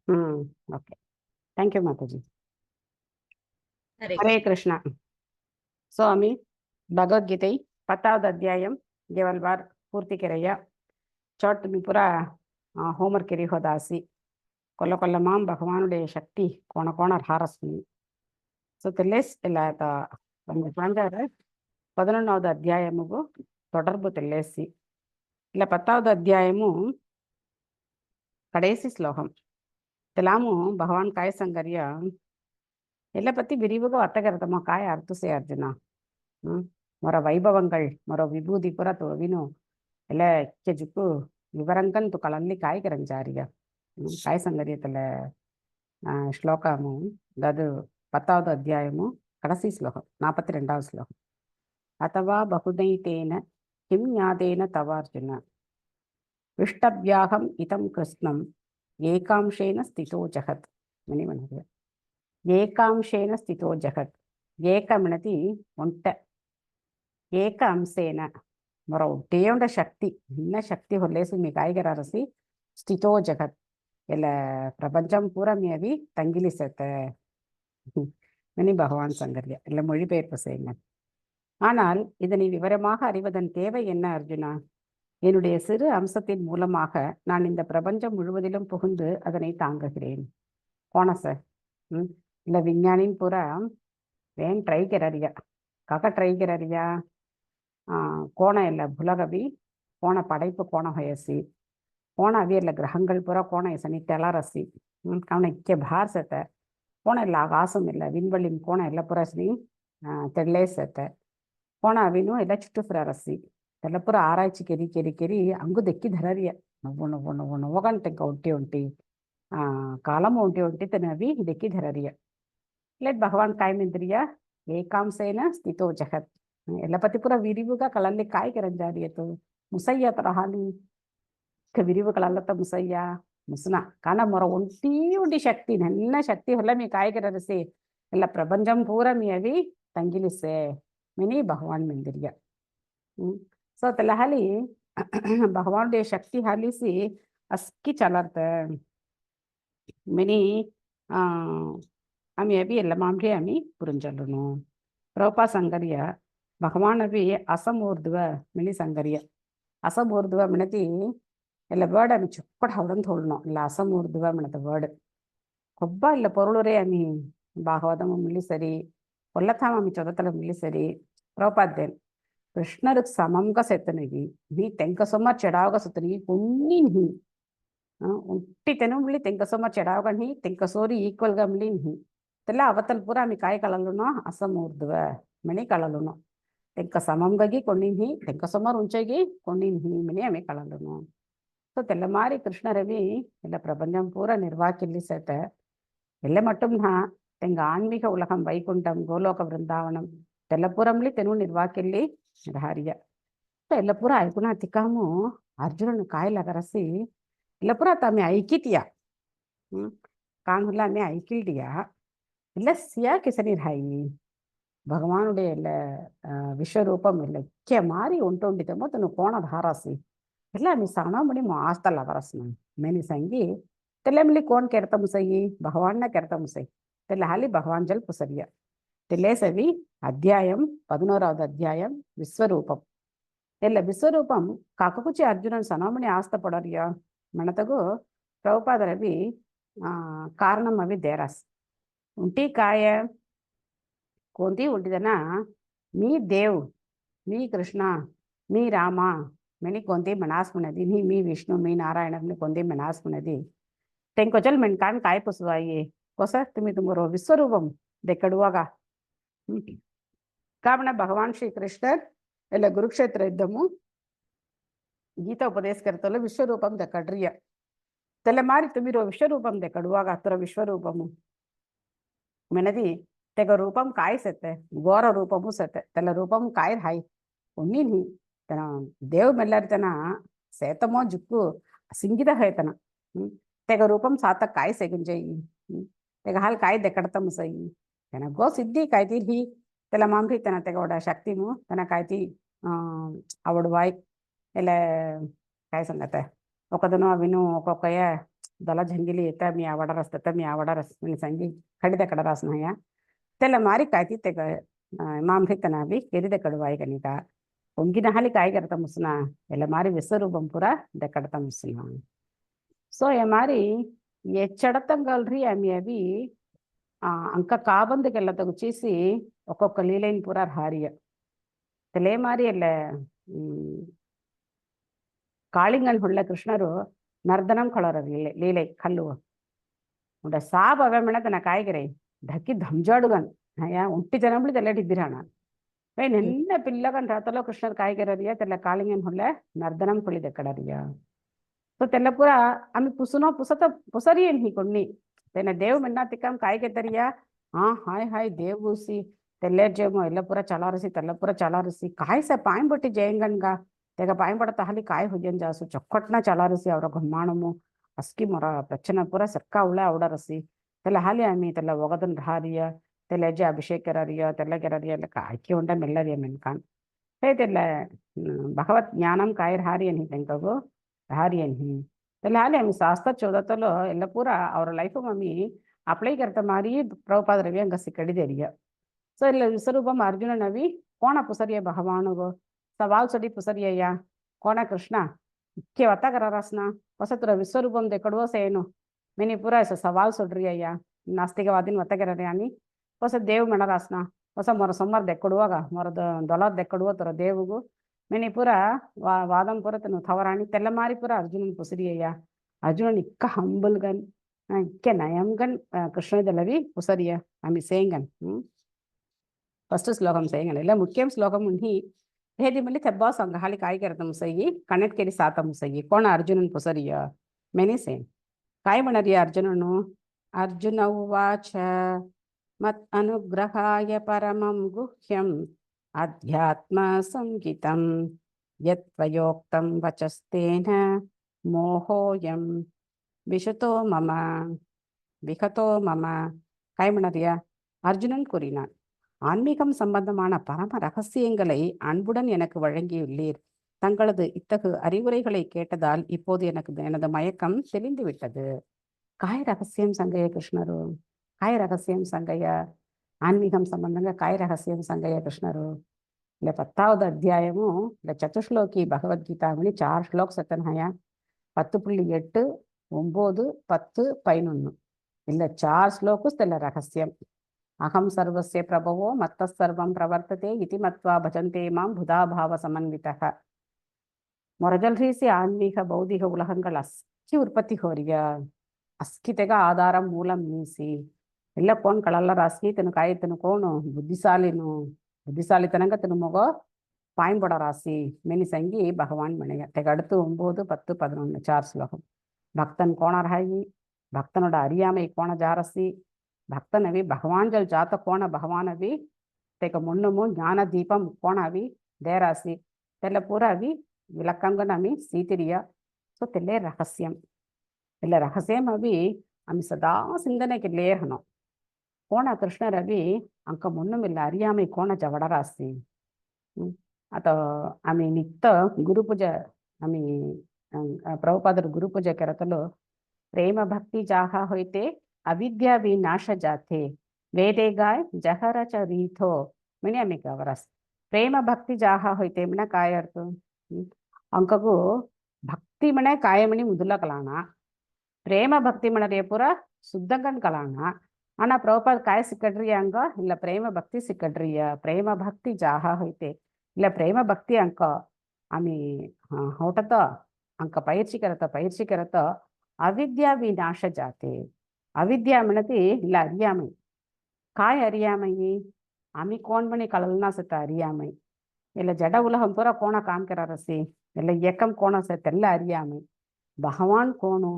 Okay, thank you Mataji. Hare Hare Krishna. So அமி பகவத்கீதை 10வது அத்தியாயம் கேவல் ಬಾರ್ ಪೂರ್ತಿ ಕೆರೆಯ ಚೋಟ್ तुम्ही ಪೂರಾ ಹೋಮ್ವರ್ಕ್ ಕೆರಿ ಹೋದಾಸಿ ಕೊಲ್ಲ ಕೊಲ್ಲ ಮಾಂ ಭಗವಾನುடைய சக்தி கோண கோண ஹாரஸ்மி. ஸோ தெல்லேஸ் ಇಲ್ಲ ಒಂದು ಬಂದರೆ 11வது அத்தியாயமுகு தொடர்பு தெல்லேசி இல்லை 10வது அத்தியாயமு கடைசி ஸ்லோகம் தெலாமு பகவான் காய சங்கரிய ಎಲ್ಲ பற்றி விரிவுగా வர்த்தகரதமா காய அர்த்தசே அர்ஜுனா. மொர வைபவங்கள் மொர விபூதி புற வினு ಎಲ್ಲ ಕೆಜುಕು விவரங்கன் துக்களல்லி காய்கரஞ்சாரியா காய சங்கரியத்தில் ஸ்லோகமு அதாவது 10வது அத்தியாயமு கடைசி ஸ்லோகம் 42வது ஸ்லோகம். அத்தவா பகுதைத்தேன கிம் ஞாதேன தவார்ஜுன விஷ்டவ்யாகம் இதம் கிருஷ்ணம் ஏகாம்சேன ஸ்திதோ ஜகத். மணிமணி ஏகாம்சேன ஸ்திதோ ஜகத். ஏகமினதி ಒಂಟ ಏಕ ಅಂಶೇನ ಮರ ಒಟ್ಟೇಂಡ ಶಕ್ತಿ ಇನ್ನ ಶಕ್ತಿ ಹೊಲ್ಲೇಸು ಮೀ ಕಾಯ್ಗೆರಸಿ ಸ್ಥಿತೋ ಜಗತ್ ಎಲ್ಲ பிரபஞ்சம் பூரா மீவி தங்கிலிசத்தை மணி பகவான் சங்கர்யா இல்லை மொழிபெயர்ப்பு செய்யுங்க. ஆனால் இதனை விவரமாக அறிவதன் தேவை என்ன அர்ஜுனா? என்னுடைய சிறு அம்சத்தின் மூலமாக நான் இந்த பிரபஞ்சம் முழுவதிலும் புகுந்து அதனை தாங்குகிறேன். போன சார் இல்லை விஞ்ஞானின் பூரா வேன் ட்ரைக்கிறறியா கக ட்ரைக்கிறறியா கோணம் இல்லை புலகவி கோண படைப்பு கோண ಹೊಯಸಿ ಕೋಣ ಅವಿಯಲ್ಲ ಗ್ರಹங்கள் ಪೂರ ಕೋಣ ಎಸನಿ ತೆಲರಸಿ ಅವನ ಇಕ್ಕೆ ಭಾರಿಸತ್ತೆ ಕೋಣ ಎಲ್ಲ ಆಕಾಶಂ ಇಲ್ಲ ವಿನ್ವಳ್ಳಿ ಕೋಣ ಎಲ್ಲ ಪೂರ ಸನಿ ತೆಳ್ಳೇಸತ್ತೆ ಕೋಣ ಅವಿನು ಎಲ್ಲ ಚುಟ್ಟು ಫ್ರರಸಿ ಎಲ್ಲ ಪೂರ ಆರಾய்ச்சி ಕೆರಿ ಕೆರಿ ಕೆರಿ ಅಂಗು ದೆಕ್ಕಿ ಧರರಿಯ నువ్వు గంట ఒంటి ఒంటి కాలము ఒంటి ఒంటి తనవి దెక్కి ధరరియ లేదు భగవాన్ కాయమింద్రియ ಏಕಾಂಶೇನ ಸ್ಥಿತೋ ಜಗತ್ ಎಲ್ಲ ಪತಿ ಪೂರ ವಿರಿವುಗ ಕಳಲ್ಲಿ ಕಾಯ್ಗೆರಂಜಾರಿಯತು ಮುಸಯ್ಯ ತರಹಾಲಿ ವಿರಿವುಗಳಲ್ಲತ್ತ ಮುಸಯ್ಯ ಮುಸುನ ಕಾನ ಮೊರ ಒಂಟಿ ಉಂಟಿ ಶಕ್ತಿ ನನ್ನ ಶಕ್ತಿ ಹೊಲ ಮೀ ಕಾಯ್ಗೆರರಿಸಿ ಎಲ್ಲ ಪ್ರಪಂಚಂ ಪೂರ ಮೀ ಅವಿ ತಂಗಿಲಿಸೆ ಮಿನಿ ಭಗವಾನ್ ಮಿಂದಿರಿಯ. ಸೊ ತೆಲ್ಲ ಹಾಲಿ ಭಗವಾನುடைய ಶಕ್ತಿ ಹಾಲಿಸಿ ಅಸ್ಕಿ ಚಲರ್ತ ಮಿನಿ ಆಮಿ ಅಭಿ ಎಲ್ಲ ಮಾಮ್ರಿ ಆಮಿ ಪುರಂಜಲ್ನು ಪ್ರಭುಪಾ ಸಂಗರ್ಯ ಭಗವಾನ್ ಅಭಿ ಅಸಮೂರ್ಧ್ವ ಮಿನಿ ಸಂಗರ್ಯ ಅಸಮೂರ್ಧ್ವ ಮಿಣತಿ ಎಲ್ಲ வேர்டு ஆமி சுப்பட ஹவுடன் சொல்லணும் இல்லை அசமூர்துவா மினத்த வேர்டு கொப்பா இல்லை பொருளுரே ஆமி பாகவதமும் மில்லி சரி கொல்லத்தாம் ஆமி சொதத்தல மில்லி சரி ಪ್ರಭುಪಾದ್ದೇನ್ ಕೃಷ್ಣರಿಗೆ ಸಮಂಗ ಸೆತ್ತನಿಗಿ ನೀ ತೆಂಕ ಸೊಮ್ಮ ಚೆಡಾವಗ ಸುತ್ತನಿಗಿ ಪುಣ್ಣಿ ನೀ ಉಂಟಿ ತೆನುಮ್ಲಿ ತೆಂಕ ಸೊಮ್ಮ ಚೆಡಾವಗ ನೀ ತೆಂಕ ಸೋರಿ ಈಕ್ವಲ್ಗ ಮಿಲಿ ನೀ ತೆಲ್ಲ ಅವತ್ತಲ್ ಪೂರ ಆಮಿ ಕಾಯಿ ಕಳಲುನೋ ಅಸಮೂರ್ದುವ ಮಿಣಿ ಕಳಲುನೋ ತೆಂಕ ಸಮಂಗಗಿ ಕೊಂಡಿನ್ಹಿ ತೆಂಕ ಸೊಮ್ಮರ್ ಉಂಚಗಿ ಕೊಂಡಿನ್ಹಿ ಮಿಣಿ ಆಮಿ ಕಳಲುನೋ. ஸோ தெல்ல மாதிரி கிருஷ்ணரவி இல்லை பிரபஞ்சம் பூரா நிர்வாகில்லி சேர்த்த இல்லை மட்டும்னா தெங்க ஆன்மீக உலகம் வைகுண்டம் கோலோக விருந்தாவனம் తెల్లపురంలి తెను నిర్వాకెళ్ళి రహారియ ఎల్లపుర ఐకునా తిక్కాము అర్జునుని కాయలు అగరసి ఎల్లపుర తమ్మి ఐకితియా காணுல மே ஐக்கில்டியா இல்லை சியா கிசனி ராயி ಭಗವಾನುடைய ಎಲ್ಲ ವಿಶ್ವರೂಪಂ ಎಲ್ಲ ಇಕ್ಕೆ ಮಾರಿ ಉಂಟುಂಡಿತಮೋ ತನು ಕೋಣದ ಹಾರಾಸಿ ಎಲ್ಲ ಮೀ ಸಣಮಣಿ ಮಾಸ್ತಲ್ಲ ಬರಸ್ನ ಮೇನಿ ಸಂಗಿ ತೆಲ್ಲೆಮಿಲಿ ಕೋಣ್ ಕೆರ್ತ ಮುಸಯಿ ಭಗವಾನ್ನ ಕೆರ್ತ ಮುಸೈ ತೆಲ್ಲ ಹಾಲಿ ಭಗವಾನ್ ಜಲ್ ಪುಸರಿಯ தெல்லேசவி அத்தியாயம் 11வது அத்தியாயம் விஸ்வரூபம். ಎಲ್ಲ ವಿಶ್ವರೂಪಂ ಕಾಕಕುಚಿ ಅರ್ಜುನನ್ ಸನಮಣಿ ಆಸ್ತಪಡೋರಿಯ ಮಣತಗು ಪ್ರಭುಪಾದರವಿ ಕಾರಣಂ ಅವಿ ದೇರಾಸ್ ಉಂಟಿ ಕಾಯ ಕೋಂತಿ ಉಂಟಿದನ మీ దేవ్ మీ కృష్ణ మీ రామ మెని కొంది మనాస్మునది నీ మీ విష్ణు మీ నారాయణని కొంది మనాస్మునది తెంకొచల్ మెన్ కాన్ కాయ పుసువాయి కొస తుమి తుమరో విశ్వరూపం దెక్కడువగా ಕಾರಣ ಭಗವಾನ್ ಶ್ರೀಕೃಷ್ಣರ್ ಎಲ್ಲ ಕುರುಕ್ಷೇತ್ರ ಯುದ್ಧಮು ಗೀತಾ ಉಪದೇಶ ಕರ್ತಲ್ಲ ವಿಶ್ವರೂಪಂ ದೆಕ್ಕಡ್ರಿಯ తెల్ల మారి తుమిరో విశ్వరూపం దెక్కడువాగా అతుర విశ్వరూపము మెనది తెగ రూపం కాయ సెತ್ತೆ ಘೋರ ರೂಪಮು ಸೆತ್ತೆ ತೆಲ್ಲ ರೂಪಂ ಕಾಯ ಹಾಯ್ ಉಣ್ಣಿ ನೀ ತನ ದೇವ್ ಮೆಲ್ಲರಿತನ ಸೇತಮೋ ಜುಕ್ಕು ಸಿಂಗಿದ ಹೇಳ್ತನ ತೆಗ ರೂಪಂ ಸಾತ ಕಾಯ ಸೆಗುಂಜಯಿ ತೆಗ ಹಾಲ್ ಕಾಯ ದೆಕ್ಕಡತ ಮುಸಯಿ ತನ ಗೋ ಸಿದ್ಧಿ ಕಾಯ್ತಿ ಹಿ ತೆಲ್ಲ ಮಾಂಭಿ ತನ ತೆಗೋಡ ಶಕ್ತಿನು ತನ ಕಾಯ್ತಿ ಅವಡು ವಾಯ್ ಎಲ್ಲ ಕಾಯ ಸಂಗತೆ ఒకదను అవిను ఒక్కొక్కయ दला झंगिली येता मी आवडा रस तर मी आवडा रस म्हणे सांगी खडीदा कडरास नाया त्याला मारी कायती ते माम घेतनावी केरीदा कडवाय कनिका ಒಂಗಿನ ಹಾಲಿ ಕಾಯಿ ಕರ್ತ ಮುಸ್ನ ಎಲ್ಲ ಮಾರಿ ವಿಶ್ವರೂಪಂ ಪುರ ದೆಕ್ಕಡತ ಮುಸ್ನ సో ఏ మారి ఎచ్చడతంగల్రి ఆమె అవి అంక కాబందుకెళ్ళతగు చేసి ఒక్కొక్క లీలైన పుర హారియ ತಲೆ ಮಾರಿ ಎಲ್ಲ ಕಾಳಿಂಗನ್ ಹೊಳ್ಳ ಕೃಷ್ಣರು ನರ್ದನಂ ಕಳರ ಲೀಲೈ ಕಲ್ಲು ಉಂಡ ಸಾಬ್ ಅವೇ ಮೆಣತನ ಕಾಯ್ಗೆರೆ ಧಕ್ಕಿ ಧಂಜಾಡುಗನ್ ಅಯ್ಯ ಉಂಟಿ ಜನಬ್ಳಿ ತೆಲ್ಲಟಿದ್ದಿರಾಣ నిన్న పిల్లగని రాతలో కృష్ణర్ కాయగరరియా తెల్ల కాళింగన్ హొల్ల నర్దనం కొలి దెక్కడరియా సో తెల్లపుర ఆమె పుసునో పుసత పుసరియన్ హి కొన్ని తెన Dev మెన్నా తిక్కం కాయగెత్తరియా hi hi Dev busy ತೆಲ್ಲೇರ್ ಜೇಮೋ ಎಲ್ಲಪುರ ಚಲಾರಸಿ ತೆಲ್ಲಪುರ ಚಲಾರಸಿ ಕಾಯ್ ಸ ಪಾಯಂ ಬಟ್ಟಿ ಜಯಂಗನ್ಗ ತೆಗ ಪಾಯಂ ಬಡತ ಹಲಿ ಕಾಯ್ ಹುಜನ್ ಜಾಸು ಚೊಕ್ಕಟ್ನ ಚಲಾರಸಿ ಅವರ ಗಮ್ಮಾಣಮು ಅಸ್ಕಿ ಮೊರ ಪ್ರಚನ ಪುರ ಸರ್ಕಾ ಉಳ ಅವಡರಸಿ ತೆಲ್ಲ ಹಾಲಿ ಆಮಿ ತೆಲ್ಲ ಒಗದನ್ ಹಾರಿಯ తెల్లజ అభిషేకరరియో తెల్లగెరరియో కాకి ఉండ మెల్లరియ మెన్కాన్ తెల్ల భగవత్ జ్ఞానం కాయర్ ಹಾರಿಯನ್ ತೆಂಕಗು ಹಾರಿಯನ್ తెల్ల ಹಾಲಿ ಆಮಿ ಶಾಸ್ತ್ರ ಚೋದತಲೋ ಎಲ್ಲ ಪೂರ ಅವರ ಲೈಫ್ ಮಮ್ಮಿ ಅಪ್ಲೈ ಕರ್ತ ಮಾರಿ ಪ್ರಭುಪಾದ ರವಿ ಅಂಗ ಸಿಕ್ಕಡಿದೇರಿಯ ಸೊ ಇಲ್ಲ ವಿಶ್ವರೂಪಂ ಅರ್ಜುನನವಿ ಕೋಣ ಪುಸರಿಯ ಭಗವಾನುಗೋ ಸವಾಲ್ ಸಡಿ ಪುಸರಿಯಯ್ಯ ಕೋಣ ಕೃಷ್ಣ ಇಕ್ಕೆ ಒತ್ತಗರರಸ್ನ ಹೊಸತುರ ವಿಶ್ವರೂಪಂ ದೆಕ್ಕಡುವ ಸೇನು ಮಿನಿ ಪೂರ ಸವಾಲ್ ಸೊಡ್ರಿಯಯ್ಯ ನಾಸ್ತಿಕವಾದಿನ ಒತ್ತಗೆರರಿ ಆನಿ ಹೊಸ ದೇವ್ ಮೆಣರಾಸ್ನ ಹೊಸ ಮೊರ ಸೊಮ್ಮರ್ ದೆಕ್ಕಡುವಾಗ ಮೊರದ ದೊಲರ್ ದೆಕ್ಕಡುವ ತರ ದೇವುಗು ಮೆನಿ ಪುರ ವಾದಂ ಪುರ ತನು ಥವರಾಣಿ ತೆಲ್ಲ ಮಾರಿ ಪುರ ಅರ್ಜುನನ್ ಪುಸರಿಯಯ್ಯ ಅರ್ಜುನನ್ ಇಕ್ಕ ಹಂಬಲ್ಗನ್ ಇಕ್ಕೆ ನಯಂಗನ್ ಕೃಷ್ಣದಲ್ಲವಿ ಪುಸರಿಯ ಆಮಿ ಸೇಂಗನ್ ಫಸ್ಟ್ ಶ್ಲೋಕಂ ಸೇಂಗನ್ ಎಲ್ಲ ಮುಖ್ಯಂ ಶ್ಲೋಕಂ ಉನ್ಹಿ ಹೇದಿ ಮಲ್ಲಿ ತೆಬ್ಬಾ ಸಂಗ ಹಾಲಿ ಕಾಯಿ ಕೆರತ ಮುಸಯ್ಯಿ ಕಣೆಟ್ ಕೆರಿ ಸಾತ ಮುಸಯ್ಯಿ ಕೋಣ ಅರ್ಜುನನ್ ಪುಸರಿಯ ಮೆನಿ ಸೇಮ್ ಕಾಯಿ ಮಣರಿಯ ಅರ್ಜುನನು ಅರ್ಜುನ ಉವಾಚ ಮತ್ ಅನುಗ್ರಹಾಯ ಪರಮಂ ಗುಹ್ಯಂ ಅಧ್ಯಾತ್ಮ ಸಂಹಿತಂ ಯತ್ವಯೋಕ್ತಂ ವಚಸ್ತೇನ ಮೋಹೋಯಂ ವಿಷತೋ ಮಮ விகதோ மம கைமணறிய அர்ஜுனன் கூறினான் ஆன்மீகம் சம்பந்தமான பரம ரகசியங்களை அன்புடன் எனக்கு வழங்கியுள்ளீர் தங்களது இத்தகு அறிவுரைகளை கேட்டதால் இப்போது எனது மயக்கம் தெளிந்து விட்டது காய் ரகசியம் சங்கைய கிருஷ்ணரு காய் ரகசியம் சங்கைய ஆன்மீகம் சம்பந்தங்க காய் ரகசியம் சங்கைய கிருஷ்ணரு இல்ல 10வது அத்தியாயமும் இல்ல சதுஷ்லோகி பகவத்கீதா மணி 4 ஸ்லோக் சத்தன்ஹய 10.8 9 10 11 இல்ல 4 ஸ்லோகுஸ் தெல்ல ரகசியம் அகம் சர்வஸ்ய பிரபவோ மத்த சர்வம் பிரவர்த்ததே இதி மத்வா பஜந்தே மாம் புதாபாவ சமன்விதः மொரஜல்ரீசி ஆன்மீக பௌதிக உலகங்கள் அஸ்கி உற்பத்தி ஹோரிய அஸ்கிತೆಗ ಆಧಾರಂ ಮೂಲಂ ನೀಸಿ ಎಲ್ಲ ಕೋನ್ ಕಳಲ್ಲ ರಾಸಿ ತನು ಕಾಯಿತನು ಕೋನು புத்திசாலித்தனங்க திருமகோ பாயம்பட ராசி மெனி சங்கி பகவான் மனைய தெக அடுத்து 9 10 11 4 ஸ்லோகம் பக்தன் கோணராயி பக்தனோட அறியாமை கோண ஜாரசி ಭಕ್ತನವಿ ಭಗವಾಂಜಲ್ ಜಾತ ಕೋಣ ಭಗವಾನವಿ ತೆಗ ಮುನ್ನಮು ಜ್ಞಾನ ದೀಪಂ ಕೋಣವಿ ದೇರಾಸಿ ತೆಲ್ಲ ಪೂರವಿ ವಿಲಕ್ಕಂಗನಮಿ ಸೀತಿರಿಯ ಸೊ ತೆಲ್ಲೇ ರಹಸ್ಯಂ ಎಲ್ಲ ರಹಸ್ಯಂ ಅವಿ ಅಮಿ ಸದಾ ಸಿಂಧನೆಗೆ ಲೇಹನೋ ಕೋಣ ಕೃಷ್ಣರವಿ ಅಂಕ ಮುನ್ನಮಿಲ್ಲ ಅರಿಯಾಮಿ ಕೋಣ ಜವಡರಾಸಿ ಅತ ಆಮಿ ನಿತ್ತ ಗುರುಪೂಜ ಆಮಿ ಪ್ರಭುಪಾದರ ಗುರುಪೂಜೆ ಕೆರತಲು ಪ್ರೇಮ ಭಕ್ತಿ ಜಾಹ ಹೋಯ್ತೆ अविद्या विनाश जाते वेदे गाय जहर च रीथो मिने अमिक वरस प्रेम भक्ति जाहा होइते मिना काय अर्थ अंकगु भक्ति मने काय मणि मुदुला कलाना प्रेम भक्ति मणरे पुर शुद्धंगन कलाना आना प्रभुपाद काय सिक्कड्रिय अंग ಇಲ್ಲ ಪ್ರೇಮ ಭಕ್ತಿ ಸಿಕ್ಕಡ್ರಿಯ ಪ್ರೇಮ ಭಕ್ತಿ ಜಾಹಾ ಹೋಯ್ತೆ ಇಲ್ಲ ಪ್ರೇಮ ಭಕ್ತಿ ಅಂಕ ಆಮಿ ಹೋಟತ ಅಂಕ ಪೈರ್ಚಿ ಕರತ अविद्या विनाश जाते अविद्या म्हणती ಇಲ್ಲ ಅರಿಯಾಮೈ काय अरियामई आम्ही कोण म्हणे कळलना सत अरियामई ಇಲ್ಲ ಜಡ ಉಲಹಂ ಪುರ ಕೋಣ ಕಾಮ್ ಕೆರರಸಿ ಇಲ್ಲ ಏಕಂ ಕೋಣ ಸತೆಲ್ಲ ಅರಿಯಾಮೈ ಭಗವಾನ್ ಕೋಣು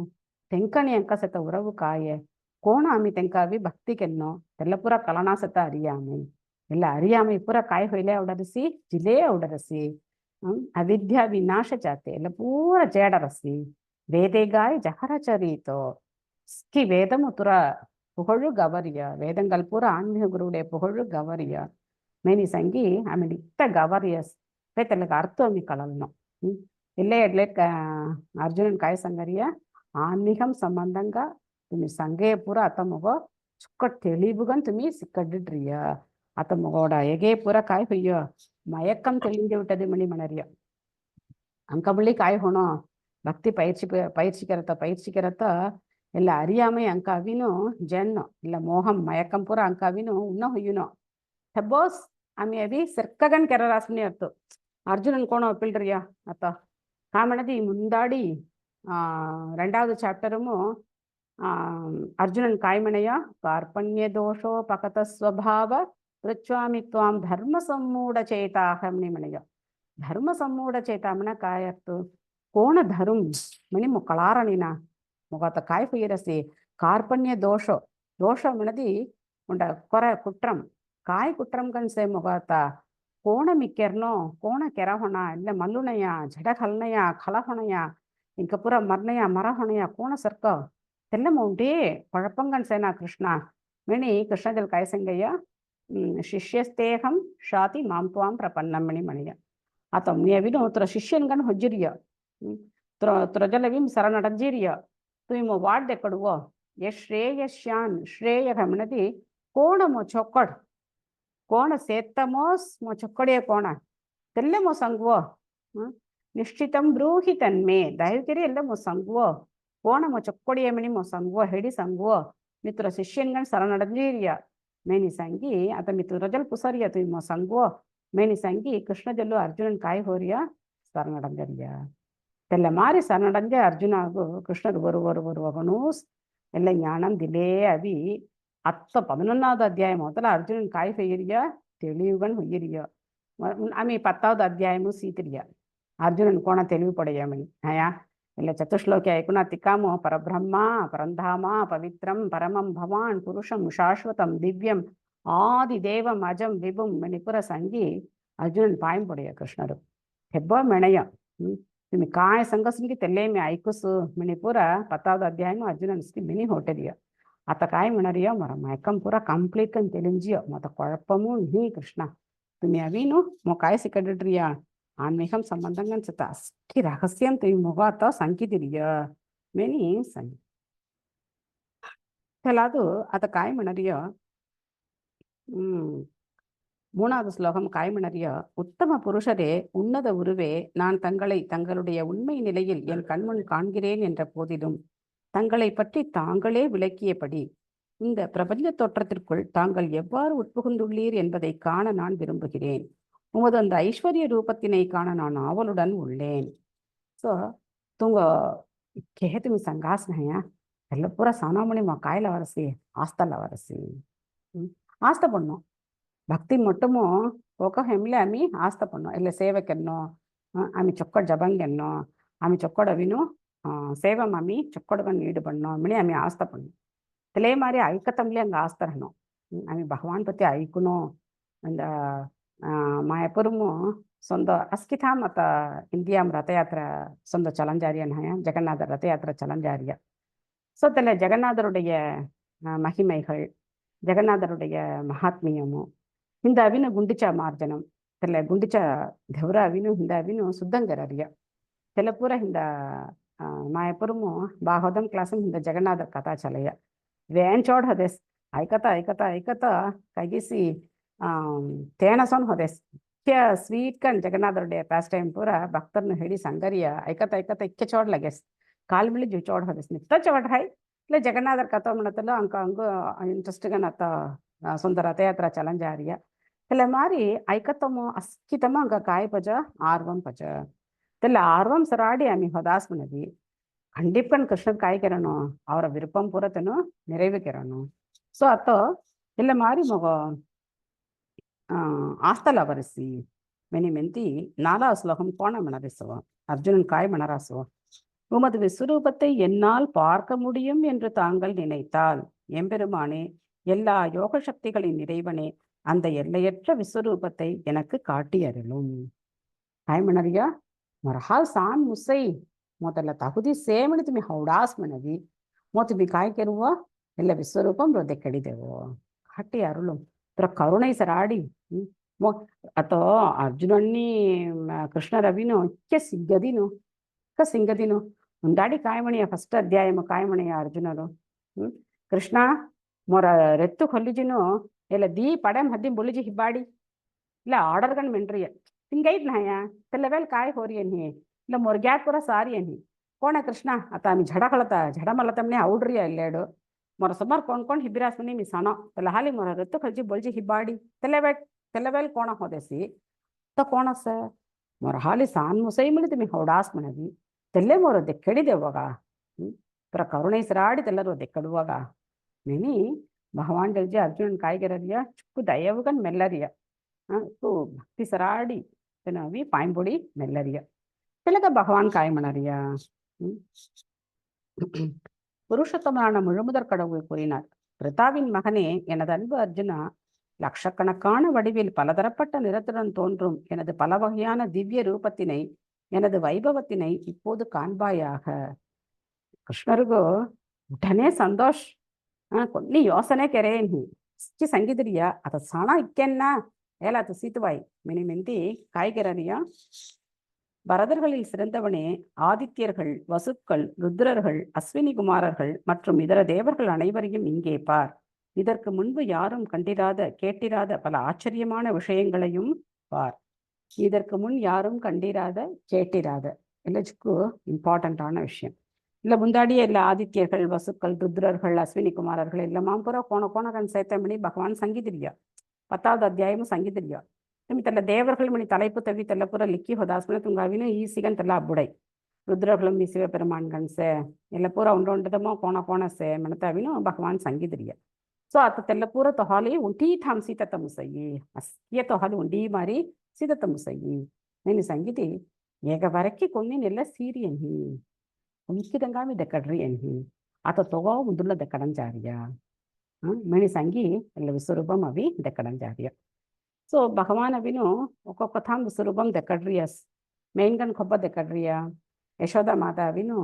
ತೆಂಕಣಿ ಅಂಕ ಸತ ಉರವು ಕಾಯೆ ಕೋಣ ಆಮಿ ತೆಂಕಾವಿ ಭಕ್ತಿ ಕೆನ್ನೋ ಎಲ್ಲ ಪುರ ಕಳನಾ ಸತ ಅರಿಯಾಮೈ ಇಲ್ಲ ಅರಿಯಾಮೈ ಪುರ ಕಾಯ್ ಹೊಯ್ಲೆ ಅವಡರಸಿ ಜಿಲೇ ಅವಡರಸಿ ಅವಿದ್ಯಾ ವಿನಾಶ ಜಾತೆ ಎಲ್ಲ ಪೂರ ಜೇಡರಸಿ வேதேகாய் ஜஹரச்சரீத்தோ ஸ்கி வேதம் துற புகழு கவரிய வேதங்கள் பூரா ஆன்மீக குருவுடைய புகழு கவரிய மேனி சங்கி ஆమె நித்த கவரியஸ் பேத்தலுக்கு அர்த்தம் கலலணும் இல்லே எட்லேட் அர்ஜுனன் காய சங்கரிய आन्मीकं संबंधंगा तुम्ही संगे पुरा आता मगो चुक्कट तेलिबुगन तुम्ही सिक्कडिड्रिय आता मगोड एगे पुरा काय होय मयक्कम तेलिंदे विटदे मणि मणरिय अंकबुळ्ळि काय होणो भक्ति பயிற்சிக்கிறத ಎಲ್ಲ அறியாமை ಅಂಕಾವಿನು ಜನ್ನು ಇಲ್ಲ ಮೋಹಂ ಮಯಕ್ಕಂ ಪುರ ಅಂಕಾವಿನು ಉನ್ನ ಹೊಯ್ಯುನೋ ಹೆಬೋಸ್ ಆಮಿ ಅವಿ ಸರ್ಕಗನ್ ಕೆರರಾಸ್ನಿ ಅತ್ತು அர்ஜுனன் கோணம் ஒப்பில்றியா அத்தா காமனதி முந்தாடி ரெண்டாவது சாப்டரும் அர்ஜுனன் காய்மனையா கார்பண்ய தோஷோபகத ஸ்வபாவ பிருச்வாமி துவாம் தர்ம சம்மூட சேதாக மணிமனையா धर्म सम्मूढ चेतामना काय अर्थ कोण धर्म म्हणे मुकळारणीना मग आता काय होईरसे कार्पण्य दोष दोष म्हणदी उंड ಕೊರ ಕುಟ್ರಂ काय कुट्रम कनसे मग आता कोण मिक्केर्नो कोण ಕೆರ ಹೊಣ ಇಲ್ಲ ಮಲ್ಲುಣಯ ಜಡ ಹಲ್ನಯ ಖಲ ಹೊಣಯ ಇಂಕ ಪುರ ಮರ್ನಯ ಮರ ಹೊಣಯ ಕೋಣ ಸರ್ಕ ತೆಲ್ಲ ಮೌಂಟಿ ಕೊಳಪಂ ಕನ್ಸೇನಾ ಕೃಷ್ಣ ಮಣಿ ಕೃಷ್ಣದಲ್ಲಿ काय ಸಂಗಯ್ಯ ಶಿಷ್ಯಸ್ತೇಹಂ ಶಾತಿ ಮಾಂ ತ್ವಾಂ ಪ್ರಪನ್ನಂ ಮಣಿ ಮಣಿಯ आता मी तुला शिष्यनगण ಹೊಜ್ಜಿರಿಯ ತ್ರಜಲವಿಂ ಸರನಡಂಜಿರಿಯ तुम्ही मग वाट देकडव ये श्रेयश्यान श्रेय म्हणती कोण मो चोकड कोण सेतमोस मो चोकडे कोण तेल्ले मो संगव निश्चितम ब्रूहि तन्मे दयविकेरी ಎಲ್ಲ ಮೋ ಸಂಗವ कोण मो चोकडे मणी मो संगव हेडी संगव मित्र शिष्यनगण सरनडंजिरिय मेनी संगी आता मी त्रजल पुसरिय तुम्ही मो संगव ಮೇನಿ ಸಂಗಿ ಕೃಷ್ಣ ಜಲ್ಲು ಅರ್ಜುನನ್ ಕಾಯಿ ಹೋರಿಯ ಸರಣಡಂಜರಿಯ ತೆಲ್ಲ ಮಾರಿ ಸರಣಡಂಜ ಅರ್ಜುನ ಆಗು ಕೃಷ್ಣರು வருவகனு ಎಲ್ಲ ஞானம் திலே அவி 11வது அத்தியாயம் முதல்ல அர்ஜுனன் காய் செய்யறிய தெளிவுகன் செய்யறிய ஆமி 10வது அத்தியாயமும் சீத்திரிய அர்ஜுனன் கோண தெளிவு படையமணி ஆயா ಇಲ್ಲ ಚತುಶ್ಲೋಕಿ ಐಕುನ ತಿಕ್ಕಾಮು ಪರಬ್ರಹ್ಮ ಪರಂಧಾಮ ಪವಿತ್ರಂ ಪರಮಂ ಭವಾನ್ ಪುರುಷಂ ಶಾಶ್ವತಂ ದಿವ್ಯಂ ஆதிதேவம் அஜம் விபும் மணிப்புர சங்கி அர்ஜுனன் பாயம்புடைய கிருஷ்ணரு ಹೆಬ್ಬ ಮೆಣಯ तुम्ही काय संगसंगी तेल्ले मी ऐकूसू मणिपुर 10வது अध्यायम अर्जुनन्स्की मिनी होटेलिय आता काय म्हणरिय मर मैकम पुरा कंप्लीट कन तेलिंजिय मत कुഴപ്പमू ही कृष्ण तुम्ही अवीनु मो काय सिकडिड्रिय आन्मीकं संबंधंगन सता अस्की रहस्यम तुम्ही मोग आता संकितिरिय मेनी संग तेलादु आता काय म्हणरिय 3வது ஸ்லோகம் காய்மணறிய உத்தம புருஷரே உன்னத உருவே நான் தங்களுடைய உண்மை நிலையில் என் கண்முன் காண்கிறேன் என்ற போதிலும் தங்களை பற்றி தாங்களே விளக்கியபடி இந்த பிரபஞ்ச தோற்றத்திற்குள் தாங்கள் எவ்வாறு உட்புகுந்துள்ளீர் என்பதை காண நான் விரும்புகிறேன் உமது அந்த ஐஸ்வர்ய ரூபத்தினை காண நான் ஆவலுடன் உள்ளேன் ஸோ தூங்க கேதுமி சங்காசனையா எல்லாம் பூரா சானாமணி காயில வரசி ஆஸ்தல்ல வரசி ஆஸ்தை பண்ணோம் பக்தி மட்டுமோ ఒక ಹೆಮ್ಲೆ ಆಮಿ ಆಸ್ತ ಪಣ್ಣೋ ಇಲ್ಲ ಸೇವಕೆನ್ನೋ ಆಮಿ ಚೊಕ್ಕಡ ಜಬಂಗೆನ್ನೋ ಆಮಿ ಚೊಕ್ಕಡ ಅವಿನು ಸೇವಂ ಆಮಿ ಚೊಕ್ಕಡಗನ್ ನೀಡು ಬಣ್ಣೋ ಮಿಣಿ ಆಮಿ ಆಸ್ತ ಪಣ್ಣೋ ತಲೆ ಮಾರಿ ಐಕತಂಬ್ಲಿ ಹಂಗ ಆಸ್ತರನೋ ಆಮಿ ಭಗವಾನ್ ಪತಿ ಐಕುನೋ ಅಂದ ಮಾಯಪುರಮು சொந்த அஸ்கிதா மத்த இந்தியாம் ரதயாத்திரை சொந்த சலஞ்சாரியன் ஜெகநாதர் ரதயாத்திரை சலஞ்சாரிய ஸோ தெல்ல ஜெகநாதருடைய மகிமைகள் ஜெகநாதருடைய மகாத்மியமும் இந்த அவின குண்டிச்ச மார்ஜனம் தெல்ல குண்டிச்ச ದೇವರ ಅವಿನು ಹಿಂದ ಅವಿನು ಸುದ್ದಂಗರರಿಯ ತೆಲ್ಲ ಪೂರ ಹಿಂದ ಮಾಯಪುರಮು ಬಾಹೋದಂ ಕ್ಲಾಸಂ ಹಿಂದ ಜಗನ್ನಾಥ ಕಥಾ ಚಲಯ ವೇಂಚೋಡ್ ಹದೇಸ್ ಐಕತ ಕಗಿಸಿ ತೇಣಸೋನ್ ಹೊದೇಸ್ ಸ್ವೀಟ್ ಕಣ್ ಜಗನ್ನಾಥರುடைய ಪಾಸ್ಟ್ ಟೈಮ್ ಪೂರ ಭಕ್ತರನ್ನು ಹೇಳಿ ಸಂಗರಿಯ ಐಕತ ಇಕ್ಕೆ ಚೋಡ್ ಲಗೆಸ್ ಕಾಲ್ ಬಿಳಿ ಜು ಚೋಡ್ ಹೊದೇಸ್ ನಿತ್ತ ಚೋಡ್ ಹೈ ಇಲ್ಲ ಜಗನ್ನಾಥರ ಕಥಾ ಮಾಡತ್ತಲ್ಲ ಅಂಗ ಇಂಟ್ರೆಸ್ಟ್గా ನತ್ತ சொந்த ரதயாத்திரா சலஞ்சாரிய தெல்ல மாதிரி ஐக்கத்தமோ அஸ்கிதமா அங்க காய் பஜ ஆர்வம் பஜ தெல்ல ஆர்வம் சராடி ஆமி ஹதாஸ் பண்ணதி கண்டிப்பன் கிருஷ்ணன் காய்க்கிறனோ அவர விருப்பம் பூரத்தனு நிறைவேக்கிறனோ ஸோ அத்தோ ಇಲ್ಲ ಮಾರಿ ಮಗ ಆಸ್ತಲ ಬರೆಸಿ ಮೆನಿ ಮೆಂತಿ 4வது ஸ்லோகம் கோண மணரசுவ அர்ஜுனன் காய் மணராசுவ உமது விஸ்வரூபத்தை என்னால் பார்க்க முடியும் என்று தாங்கள் நினைத்தால் எம்பெருமானே எல்லா யோக சக்திகளின் இறைவனே அந்த எல்லையற்ற விஸ்வரூபத்தை எனக்கு காட்டி அருளும் காய்மணரியா மரஹால் சான் முசை ಮೊದಲ ತಗುದಿ ಸೇಮಣಿ ತುಮಿ ಹೌಡಾಸ್ ಮನವಿ ಮೋ ತುಮಿ ಕಾಯ್ ಕೆರುವ ಎಲ್ಲ ವಿಶ್ವರೂಪಂ ಹೃದಯ ಕಡಿದೆವು ಕಾಟಿ ಅರುಳು ತರ ಕರುಣೈ ಸರಾಡಿ ಮೋ ಅಥೋ ಅರ್ಜುನಣ್ಣಿ ಕೃಷ್ಣ ರವಿನು ಸಿಂಗದಿನು ಮುಂದಾಡಿ ಕಾಯ್ಮಣಿಯ ಫಸ್ಟ್ ಅಧ್ಯಾಯಮ ಕಾಯ್ಮಣಿಯ ಅರ್ಜುನರು ಕೃಷ್ಣ ಮೊರ ರೆತ್ತು ಕೊಲ್ಲಿಜಿನು ಎಲ್ಲ ದೀ ಪಡೆಂ ಹದ್ದಿ ಬುಳಿಜಿ ಹಿಬ್ಬಾಡಿ ಇಲ್ಲ ಆರ್ಡರ್ ಗಂಡ್ ಮೆಂಟ್ರಿಯ ಹಿಂಗೈತ್ ನಾಯ ತೆಲ್ಲವೆಲ್ ಕಾಯ್ ಹೋರಿ ಅನ್ಹಿ ಇಲ್ಲ ಮೊರ್ಗ್ಯಾತ್ ಪುರ ಸಾರಿ ಅನ್ಹಿ ಕೋಣ ಕೃಷ್ಣ ಅತ ಆಮಿ ಝಡ ಕಳತ ಝಡ ಮಲತಮ್ನೆ ಔಡ್ರಿ ಅಲ್ಲೇಡು ಮೊರ ಸುಮಾರು ಕೊಂಡ್ಕೊಂಡು ಹಿಬ್ಬಿರಾಸ್ಮನಿ ಮಿ ಸಣೋ ತೆಲ್ಲ ಹಾಲಿ ಮೊರ ರೆತ್ತು ಖಲ್ಜಿ ಬೊಳ್ಜಿ ಹಿಬ್ಬಾಡಿ ತೆಲ್ಲವೆಲ್ ಕೋಣ ಹೋದೆಸಿ ತ ಕೋಣ ಸ ಮೊರ ಹಾಲಿ ಸಾನ್ ಮುಸೈ ಮಿಳಿತು ಮಿ ಹೌಡಾಸ್ ಮನವಿ ತೆಲ್ಲೆ ಮೊರ ದೆಕ್ಕಡಿದೆವಾಗ ಪುರ ಕರುಣೈಸರಾಡಿ ತೆಲ್ಲರು ದೆಕ್ಕಡುವಾಗ ನೆನಿ ಭಗವಾನ್ ಜಲ್ಜಿ ಅರ್ಜುನನ್ ಕಾಯ್ಗೆರರಿಯ ಚುಕ್ಕು ದಯವುಗನ್ ಮೆಲ್ಲರಿಯ ಭಕ್ತಿ ಸರಾಡಿ ತೆನವಿ ಪಾಯಿಂಬೊಡಿ மெல்லறிய திலக பகவான் காய்மணறிய புருஷோத்தமனான முழுமுதற் கடவுள் கூறினார், பிரதாவின் மகனே, எனது அன்பு அர்ஜுனா, லட்சக்கணக்கான வடிவில் பலதரப்பட்ட நிறத்துடன் தோன்றும் எனது பல வகையான திவ்ய ரூபத்தினை, எனது வைபவத்தினை இப்போது ಕಾಣ್ಬಾಯಾಗ. ಕೃಷ್ಣರಿಗೂ ಉಟನೇ ಸಂತೋಷ್ ಕೊಲ್ಲಿ ಯೋಸನೆ ಕೆರೆಯನ್ಹಿ ಇಚ್ಚಿ ಸಂಗಿದ್ರಿಯ ಅತ ಸಣ ಇಕ್ಕೆನ್ನ ஏலாத்து சீத்துவாய் மினி மெந்தி காய்கறியா பரதர்களில் சிறந்தவனே, ஆதித்யர்கள், வசுக்கள், ருத்ரர்கள், அஸ்வினி குமாரர்கள் மற்றும் இதர தேவர்கள் அனைவரையும் இங்கே பார். இதற்கு முன்பு யாரும் கண்டிராத கேட்டிராத பல ஆச்சரியமான விஷயங்களையும் பார். இதற்கு முன் யாரும் கண்டிராத கேட்டிராத எல்லாச்சுக்கு இம்பார்ட்டண்ட்டான விஷயம். இல்லை முந்தாடியே இல்லை ஆதித்யர்கள், வசுக்கள், ருத்ரர்கள், அஸ்வினி குமாரர்கள் எல்லாமாம் பூரா கோண சேத்தமணி பகவான் சங்கீதிரியா 10வது ಅಧ್ಯಾಯము ಸಂಗೀತರಿಯ ನಿಮಿತ್ತಲ್ಲ ದೇವರುಗಳು ಮಣಿ ತಲೈಪು ತವಿ ತೆಲ್ಲಪುರ ಲಿಕ್ಕಿ ಹೋದಾಸ್ಮನೆ ತುಂಗಾವಿನು ಈ ಸಿಗಂತೆಲ್ಲ ಅಬ್ಬುಡೈ ರುದ್ರಗಳು ಮಿ ಶಿವ ಪೆರುಮಾನ್ ಗನ್ಸೆ ಎಲ್ಲ ಪೂರ ಉಂಡೊಂಡದಮೋ ಕೋಣಸೆ ಮೆಣತಾವಿನು ಭಗವಾನ್ ಸಂಗೀತರಿಯ ಸೊ ಆತ ತೆಲ್ಲ ಪೂರ ತೊಹಾಲಿ ಉಂಟಿ ಥಾಮ್ ಸೀತ ತಮುಸಯ್ಯಿ ಅಸ್ಕಿಯ ತೊಹಾಲಿ ಉಂಡಿ ಮಾರಿ ಸೀತ ತಮುಸಯ್ಯಿ నేను సంగీతి ఏగ వరకి కొన్ని నెల సీరి అని ఉంకిదంగా మీ దక్కడ్రి అని ఆత తొగో ముందుల దక్కడం జారియా మణి సంగి ಎಲ್ಲ ವಿಶ್ವರೂಪಂ ಅವಿ ದಕ್ಕಡಂ ಜಾರಿಯ. ಸೊ ಭಗವಾನ್ ಅವಿನು ಒಕ್ಕೊಕ್ಕ ಥಾಮ್ ವಿಶ್ವರೂಪಂ ದಕ್ಕಡ್ರಿಯಸ್ ಮೇನ್ಗನ್ ಕೊಬ್ಬ ದಕ್ಕಡ್ರಿಯ. ಯಶೋಧ ಮಾತಾ ಅವಿನು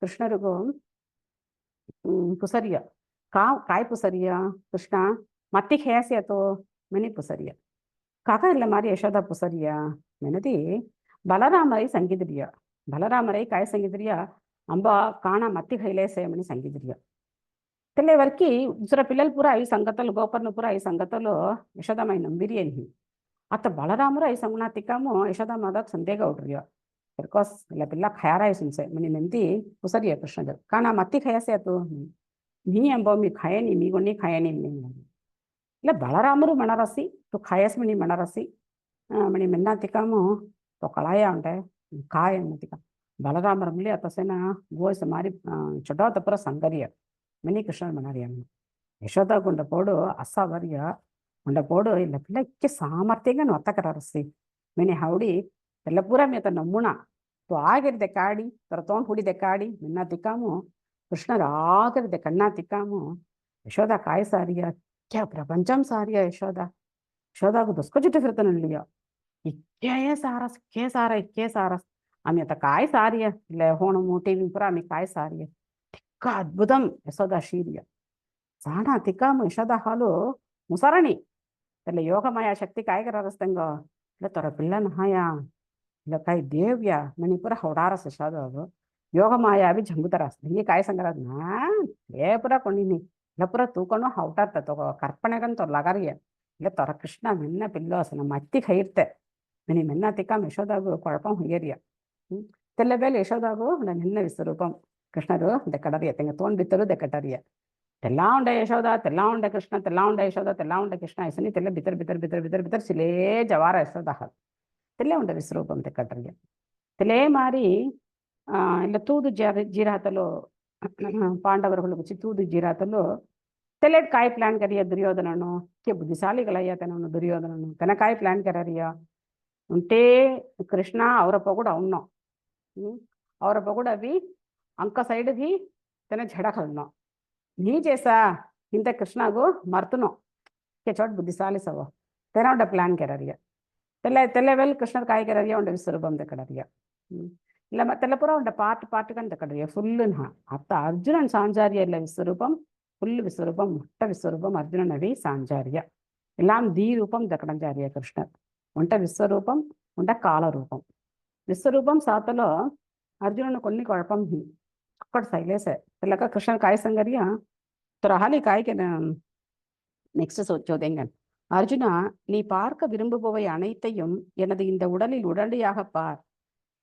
ಕೃಷ್ಣರಿಗೂ ಪುಸರಿಯ ಕಾಯ್ ಪುಸರಿಯ ಕೃಷ್ಣ ಮತ್ತಿಗೆ ಹೇಸಿ ಆತೋ ಮನಿ ಪುಸರಿಯ ಕಾಕ ಇಲ್ಲ ಮಾರಿ ಯಶೋಧ ಪುಸರಿಯ ಮೆನದಿ ಬಲರಾಮರೈ ಸಂಗಿದ್ರಿಯ. ಬಲರಾಮರೈ ಕಾಯ್ ಸಂಗಿದ್ರಿಯ ಅಂಬ ಕಾಣ ಮತ್ತಿಗೆ ಹೈಲೇಸೆ ಮನಿ ಸಂಗಿದ್ರಿಯ. తెల్లే వరకు ఉసర పిల్లలు పూరా ఐ సంగతలు గోపర్ను పూరా ఐ సంగతలు ಯಶೋದಮಾಯಿ ನಂಬಿರಿ ಅನ್ಹಿ ಅತ್ತ ಬಲರಾಮರು ಐ ಸಂಗನಾತಿಕಾಮು ಯಶೋದಮಾದಾಗ ಸಂದೇಗ ಉಡ್ರಿಯ ಬಿಕಾಸ್ ಇಲ್ಲ ಪಿಲ್ಲ ಖಯಾರಾಯ ಸುನ್ಸೆ ಮನಿ ಮೆಂತಿ ಪುಸರಿಯ ಕೃಷ್ಣದ ಕಾಣ ಮತ್ತಿ ಖಯಾಸೆ ಆತು ನೀ ಎಂಬ ಮಿ ಖಾಯನಿ ಮೀಗೊಣ್ಣಿ ಖಾಯನಿ ಇಲ್ಲ ಬಲರಾಮರು ಮಣರಸಿ ತು ಖಾಯಸ್ ಮಣಿ ಮಣರಸಿ ಮಣಿ ಮೆನ್ನಾತಿಕಾಮು ತು ಕಳಾಯ ಉಂಟೆ ಕಾಯ ಅನ್ನತಿಕ ಬಲರಾಮರಲ್ಲಿ ಅತಸೇನ ಗೋಯ್ಸ ಮಾರಿ ಚೊಡೋತ ಪುರ ಸಂಗರಿಯ ಮನಿ ಕೃಷ್ಣನ್ ಮನರಿಯಮ್ಮ ಯಶೋಧ ಗುಂಡ ಪೋಡು ಅಸ್ಸಾವರ್ಯ ಗುಂಡ ಪೋಡು ಇಲ್ಲ ಪಿಲ್ಲ ಇಕ್ಕೆ ಸಾಮರ್ಥ್ಯಂಗ ಒತ್ತಕರಸಿ ಮೆನಿ ಹೌಡಿ ಎಲ್ಲ ಪೂರ ಮೇತ ನಮ್ಮುಣ ತು ಆಗಿರಿದೆ ಕಾಡಿ ತರ ತೋಂಡ್ ಹುಡಿದೆ ಕಾಡಿ ಮಿನ್ನ ತಿಕ್ಕಾಮು ಕೃಷ್ಣರ ಆಗಿರಿದೆ ಕಣ್ಣ ತಿಕ್ಕಾಮು ಯಶೋಧ ಕಾಯ ಸಾರಿಯ ಕ್ಯಾ ಪ್ರಪಂಚಂ ಸಾರಿಯ ಯಶೋಧಾಗು ದೊಸ್ಕೊ ಜುಟ್ಟು ಫಿರ್ತನಲ್ಲಿಯ ಇಕ್ಕೇ ಸಾರಸ್ ಆಮಿ ಅತ ಕಾಯ ಸಾರಿಯ ಇಲ್ಲ ಹೋಣಮು ಟಿವಿ ಪುರ ಆಮಿ ಕಾಯ ಸಾರಿಯ ಅದ್ಭುತಂ ಯಶೋಧ ಶೀರ್ಯ ಸಾಣ ತಿಕ್ಕಾಮು ಯಶೋಧ ಹಾಲು ಮುಸರಣಿ తెల్ల యోగమాయ శక్తి కాయగరస్తంగా ఇలా తొర పిల్లన హాయా ఇలా కాయ దేవ్య మణిపుర ಹೌಡಾರಸ ಶಾದವು ಯೋಗಮಾಯ ಅವಿ ಜಂಗುತರಾಸ ಹಿಂಗೆ ಕಾಯ ಸಂಗರಾದ ಏ ಪುರ ಕೊಂಡಿನಿ ಇಲ್ಲ ಪುರ ತೂಕೊಂಡು ಹೌಟಾರ್ತ ತಗೋ ಕರ್ಪಣೆಗಂತ ಲಗರಿಯ ಇಲ್ಲ ತೊರ ಕೃಷ್ಣ ಮೆನ್ನ ಪಿಲ್ಲೋಸ ನಮ್ಮ ಅತ್ತಿ ಕೈರ್ತೆ ಮನಿ ಮೆನ್ನ ತಿಕ್ಕಾಮ ಯಶೋಧಾಗು ಕೊಳಪಂ ಹುಯ್ಯರಿಯ తెల్ల ಬೇಲೆ ಯಶೋಧಾಗು ನಿನ್ನ ವಿಶ್ವರೂಪಂ ಕೃಷ್ಣರು ದೆಕ್ಕಡರಿಯ ತೆಂಗ ತೋಂಡ್ ಬಿತ್ತರು ದೆಕ್ಕಟರಿಯ తెల్లా ఉండే యశోద తెల్లా ఉండే కృష్ణ తెల్లా ఉండే యశోద తెల్లా ఉండే కృష్ణ ఐసని తెల్ల బితర్ సిలే జవార యశోద తెల్లే ఉండే విశ్వరూపం తెక్కటరియ తెలే ಮಾರಿ ಇಲ್ಲ ತೂದು ಜೀರಾತಲು ಪಾಂಡವರುಗಳು ಗುಚ್ಚಿ ತೂದು ಜೀರಾತಲು ತೆಲೆಡ್ ಕಾಯಿ ಪ್ಲಾನ್ ಕರಿಯ ದುರ್ಯೋಧನನು ಕೆ ಬುದ್ಧಿಶಾಲಿಗಳಯ್ಯ ತನನು ದುರ್ಯೋಧನನು ತನ ಕಾಯಿ ಪ್ಲಾನ್ ಕರಿಯ ఉంటే కృష్ణ ಅವರಪ್ಪ ಕೂಡ ಅವನು ಅವರಪ್ಪ ಕೂಡ ಅವಿ ಅಂಕ ಸೈಡ್ಗಿ ತನ ಝಡಕಲ್ನೋ ನೀ ಜೇಸಾ ಇಂಥ ಕೃಷ್ಣಗೂ ಮರ್ತನೋ ಕೆ ಚೋಟ್ ಬುದ್ಧಿಶಾಲಿ ಸವ ತೆನ ಉಂಡ ಪ್ಲಾನ್ ಕೆರರಿಯ తెల్ల వెళ్ళి కృష్ణ కాయ కెరరియ ఉండే విశ్వరూపం దక్కడరియ ఇలా తెల్ల పుర ఉండే పార్ట్ కని దక్కడరియ ఫుల్ అత్త అర్జునన్ సాంజార్య ಇಲ್ಲ విశ్వరూపం ఫుల్ విశ్వరూపం ముట్ట విశ్వరూపం అర్జునన్ అవి సాంజార్య ఎல்லாம் దీ రూపం దక్కడం జారియ కృష్ణ ఉంట విశ్వరూపం ఉంట కాల రూపం విశ్వరూపం సాతలో अर्जुनन కొన్ని కుഴపం ही ఒక్కటి సైలేస తెల్లక కృష్ణ కాయ సంగరియా తురహాలి కాయకి நெக்ஸ்ட் சோதேங்க அர்ஜுனா நீ பார்க்க விரும்புபவை அனைத்தையும் எனது இந்த உடலில் உடனடியாக பார்.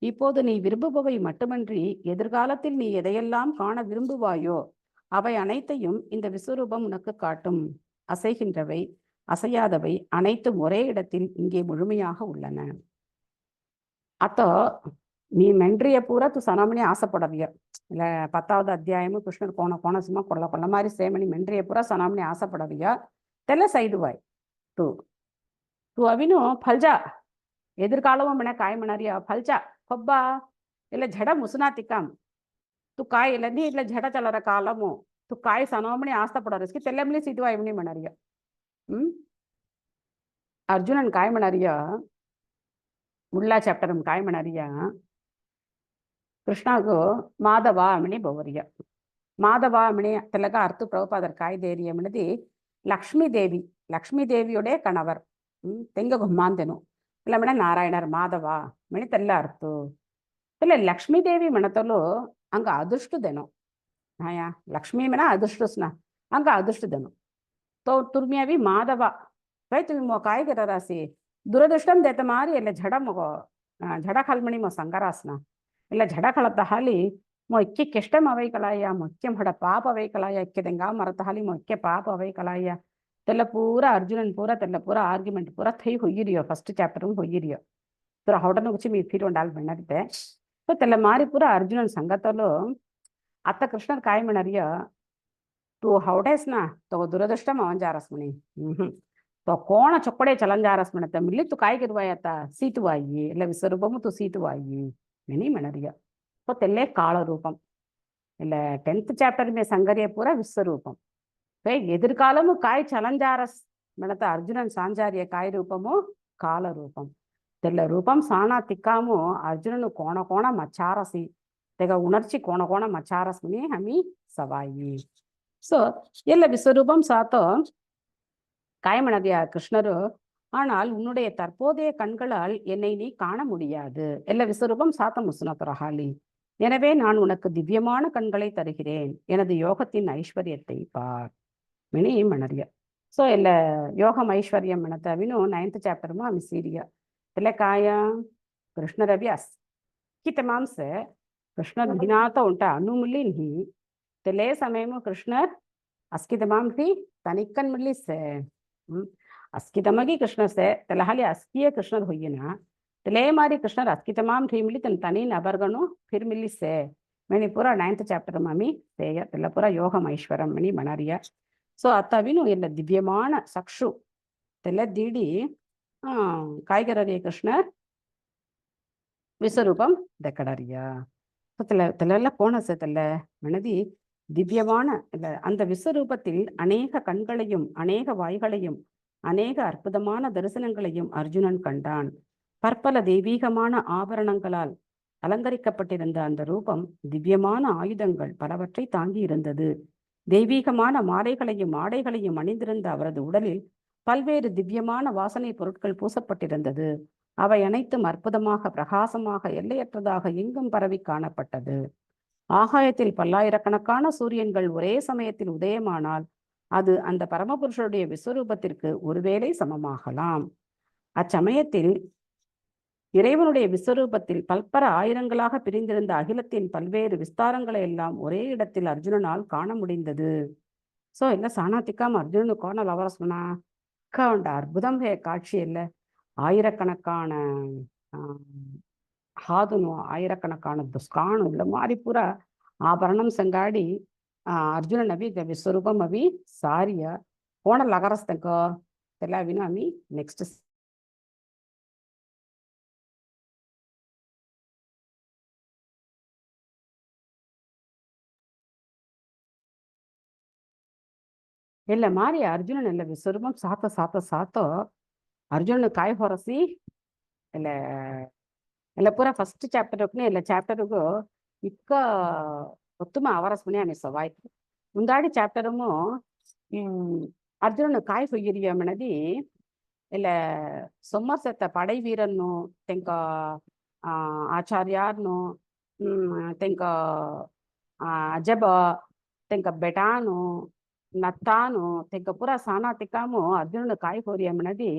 இப்போது நீ விரும்புபவை மட்டுமன்றி எதிர்காலத்தில் நீ எதையெல்லாம் காண விரும்புவாயோ அவை அனைத்தையும் இந்த விஸ்வரூபம் உனக்கு காட்டும். அசைகின்றவை அசையாதவை அனைத்தும் ஒரே இடத்தில் இங்கே முழுமையாக உள்ளன. அத்தோ நீ மென்றிய பூரா து சனாமணி ஆசைப்படவிய இல்ல 10வது அத்தியாயமும் கிருஷ்ணர் கோண சும்மா கொள்ள மாதிரி சேமணி மென்றிய பூரா சனாமணி ஆசைப்படவிய தெல்ல சைடுவாய் து து அவினு பல்ஜா எதிர்காலமும் என காய்மணறியா பல்ஜா கொப்பா இல்ல ஜட முசுனா திக்காம் ತು ಕಾಯಿ ಇಲ್ಲ ನೀ ಇಲ್ಲ ಜಡ ಚಲರ ಕಾಲಮು ತು ಕಾಯಿ ಸನೋಮಣಿ ಆಸ್ತಪಡೋರಸ್ಕಿ ತೆಲ್ಲಮಲಿ ಸಿದ್ವಾ ಇವನಿ ಮಣರಿಯ ಅರ್ಜುನನ್ ಕಾಯಿ ಮಣರಿಯ ಮುಳ್ಳಾ ಚಾಪ್ಟರ್ ಕಾಯಿ ಮಣರಿಯ ಕೃಷ್ಣಾಗು ಮಾಧವ ಅಮಣಿ ಬವರಿಯ ಮಾಧವ ಅಮಣಿ ತೆಲಗ ಅರ್ಥ ಪ್ರಭುಪಾದರ್ ಕಾಯಿ ದೇರಿಯ ಮಣದಿ ಲಕ್ಷ್ಮೀದೇವಿಯುಡೆ ಕಣವರ್ ತೆಂಗ ಗುಮ್ಮಾಂತೆನು ಇಲ್ಲ ಮಣ ನಾರಾಯಣರ್ ಮಾಧವ ಮಣಿ ತೆಲ್ಲ ಅರ್ಥ ಇಲ್ಲ ಲಕ್ಷ್ಮೀದೇವಿ ಮಣತಲು அங்க அதிர்ஷ்டுதனும் ஆயா லக்ஷ்மி மனா அதிர்ஷ்டஸ்னா அங்க அதிர்ஷ்டுதனும் तो तुर्मिया भी माधवा कई तुम्हें मो काय कर रासी दुरदृष्टम देते मारी એટલે झड़ा मगो झड़ा खालमणी मो संगरासना એટલે झड़ा खळत हाली मो इक्के केष्टम अवै कलाया मुख्यम हड पाप अवै कलाया इक्के देंगा मरत हाली मो इक्के पाप अवै कलाया तेल पूरा अर्जुनन पूरा तेल पूरा आर्ग्युमेंट पूरा थई होइरियो फर्स्ट चैप्टर में होइरियो तो हौडन कुछ मी फील ఉండాలి బెన్నడితే तो तेल मारी पूरा अर्जुनन संगतलो अत्त कृष्णर काय म्हणरिय तू हवडेस ना तो दुरदृष्टम अवन जारस म्हणे तो कोण चొక్కడే చలంజారస్ म्हणते मिल्ली तू काय गिरवाय आता सीतुवाई ಇಲ್ಲ ವಿಶ್ವರೂಪము तू सीतुवाई नहीं म्हणरिय तो तेल्ले काल रूपम ಇಲ್ಲ 10th चैप्टर में संगरिय पूरा विश्वरूपम तो எதிர்காலமு काय చలంజారస్ म्हणते अर्जुनन सांजार्य काय रूपमु काल रूपम తెల్ల రూపం సానా తిక్కాము అర్జునును కోణ మచారసి తెగ ఉణర్చి కోణ మచారస్ని హమి సవాయి సో ಎಲ್ಲ விஸ்வரூபம் சாத்தோ காயமனதியா கிருஷ்ணரு ஆனால் உன்னுடைய தற்போதைய கண்களால் என்னை நீ காண முடியாது ಎಲ್ಲ விஸ்வரூபம் சாத்த முசுனதரஹாலி எனவே நான் உனக்கு திவ்யமான கண்களை தருகிறேன் எனது யோகத்தின் ஐஸ்வர்யத்தை பார் மினி மணரிய ಸೊ ಎಲ್ಲ ಯೋಗಂ ಐಶ್ವರ್ಯಂ ಮಣತ ಅವಿನು 9th चैप्टर में हमी सीरिया तेले काया कृष्ण रव्यास कि तमाम से कृष्ण बिना तो उल्टा अनुमुली नहीं तेले समय में कृष्ण अस्की तमाम थी तनिकन मिली से अस्की तमगी कृष्ण से तेलहाली अस्कीय कृष्ण हुई ना तेले मारी कृष्ण अस्की तमाम थी मिली तन तनी नबरगनु फिर मिली से मैंने पूरा 9th चैप्टर में मी से तेल पूरा योगम ऐश्वर्यम मणि मणरिया सो अतविनु ಎಲ್ಲ ದಿವ್ಯಮಾನ ಚಕ್ಷು ತೆಲ್ಲ ದೀಡಿ ಕಾಯ್ಗರರಿಯ ಕೃಷ್ಣರ್ விஸ்வரூபம் தெக்கடரியா தெல்ல போனசத்துல மனதி திவ்யமான அந்த விஸ்வரூபத்தில் அநேக கண்களையும் அநேக வாய்களையும் அநேக அற்புதமான தரிசனங்களையும் அர்ஜுனன் கண்டான். பற்பல தெய்வீகமான ஆபரணங்களால் அலங்கரிக்கப்பட்டிருந்த அந்த ரூபம் திவ்யமான ஆயுதங்கள் பலவற்றை தாங்கி இருந்தது. தெய்வீகமான மாலைகளையும் ஆடைகளையும் அணிந்திருந்த அவரது உடலில் பல்வேறு திவ்யமான வாசனை பொருட்கள் பூசப்பட்டிருந்தது. அவை அனைத்தும் அற்புதமாக பிரகாசமாக எல்லையற்றதாக எங்கும் பரவி காணப்பட்டது. ஆகாயத்தில் பல்லாயிரக்கணக்கான சூரியன்கள் ஒரே சமயத்தில் உதயமானால் அது அந்த பரமபுருஷருடைய விஸ்வரூபத்திற்கு ஒருவேளை சமமாகலாம். அச்சமயத்தில் இறைவனுடைய விஸ்வரூபத்தில் பல்பர ஆயிரங்களாக பிரிந்திருந்த அகிலத்தின் பல்வேறு விஸ்தாரங்களை எல்லாம் ஒரே இடத்தில் அர்ஜுனனால் காண முடிந்தது. சோ இல்ல சாணாத்திக்காம அர்ஜுனனு கோணல் அவரசனா கண்ட அற்புதம் காட்சி இல்ல ஆயிரக்கணக்கான ஹாதுனு ஆயிரக்கணக்கான துஸ்கானு இல்ல மாதிரி பூரா ஆபரணம் செங்காடி அர்ஜுனன் அவி விஸ்வரூபம் அவி சாரிய கோணல் அகரஸ்தங்கோ தெல்லாவினு அமி நெக்ஸ்ட் ಎಲ್ಲ ಮಾರಿ ಅರ್ಜುನನ್ ಎಲ್ಲ ವಿಶ್ವರೂಪಂ ಸಾತೋ ಅರ್ಜುನನ್ ಕಾಯಿ ಹೊರಸಿ ಎಲ್ಲ ಪೂರ ಫಸ್ಟ್ ಚಾಪ್ಟರ್ ಎಲ್ಲ ಚಾಪ್ಟರ್ಗೂ ಇಕ್ಕ ಒತ್ತುಮ ಅವರಸ್ಮನೆ ಆమె ಸವಾಯ್ ಮುಂದಾಡಿ ಚಾಪ್ಟರము ಅರ್ಜುನನ್ ಕಾಯಿ ಹೊಯ್ಯಿರಿಯ ಮಣದಿ ಎಲ್ಲ ಸೊಮ್ಮಸೆತ್ತ ಪಡೈ ವೀರನ್ನು ತೆಂಕ ಆಚಾರ್ಯಾರ್ನು ತೆಂಕ ಅಜಬ ತೆಂಕ ಬೆಟಾನು ನತ್ತಾನು ತೆಂಕ ಪುರ ಸಾನಾ ತಿಕ್ಕಾಮು ಅರ್ಜುನನು ಕಾಯಿ ಹೋರಿಯ ಮನದಿ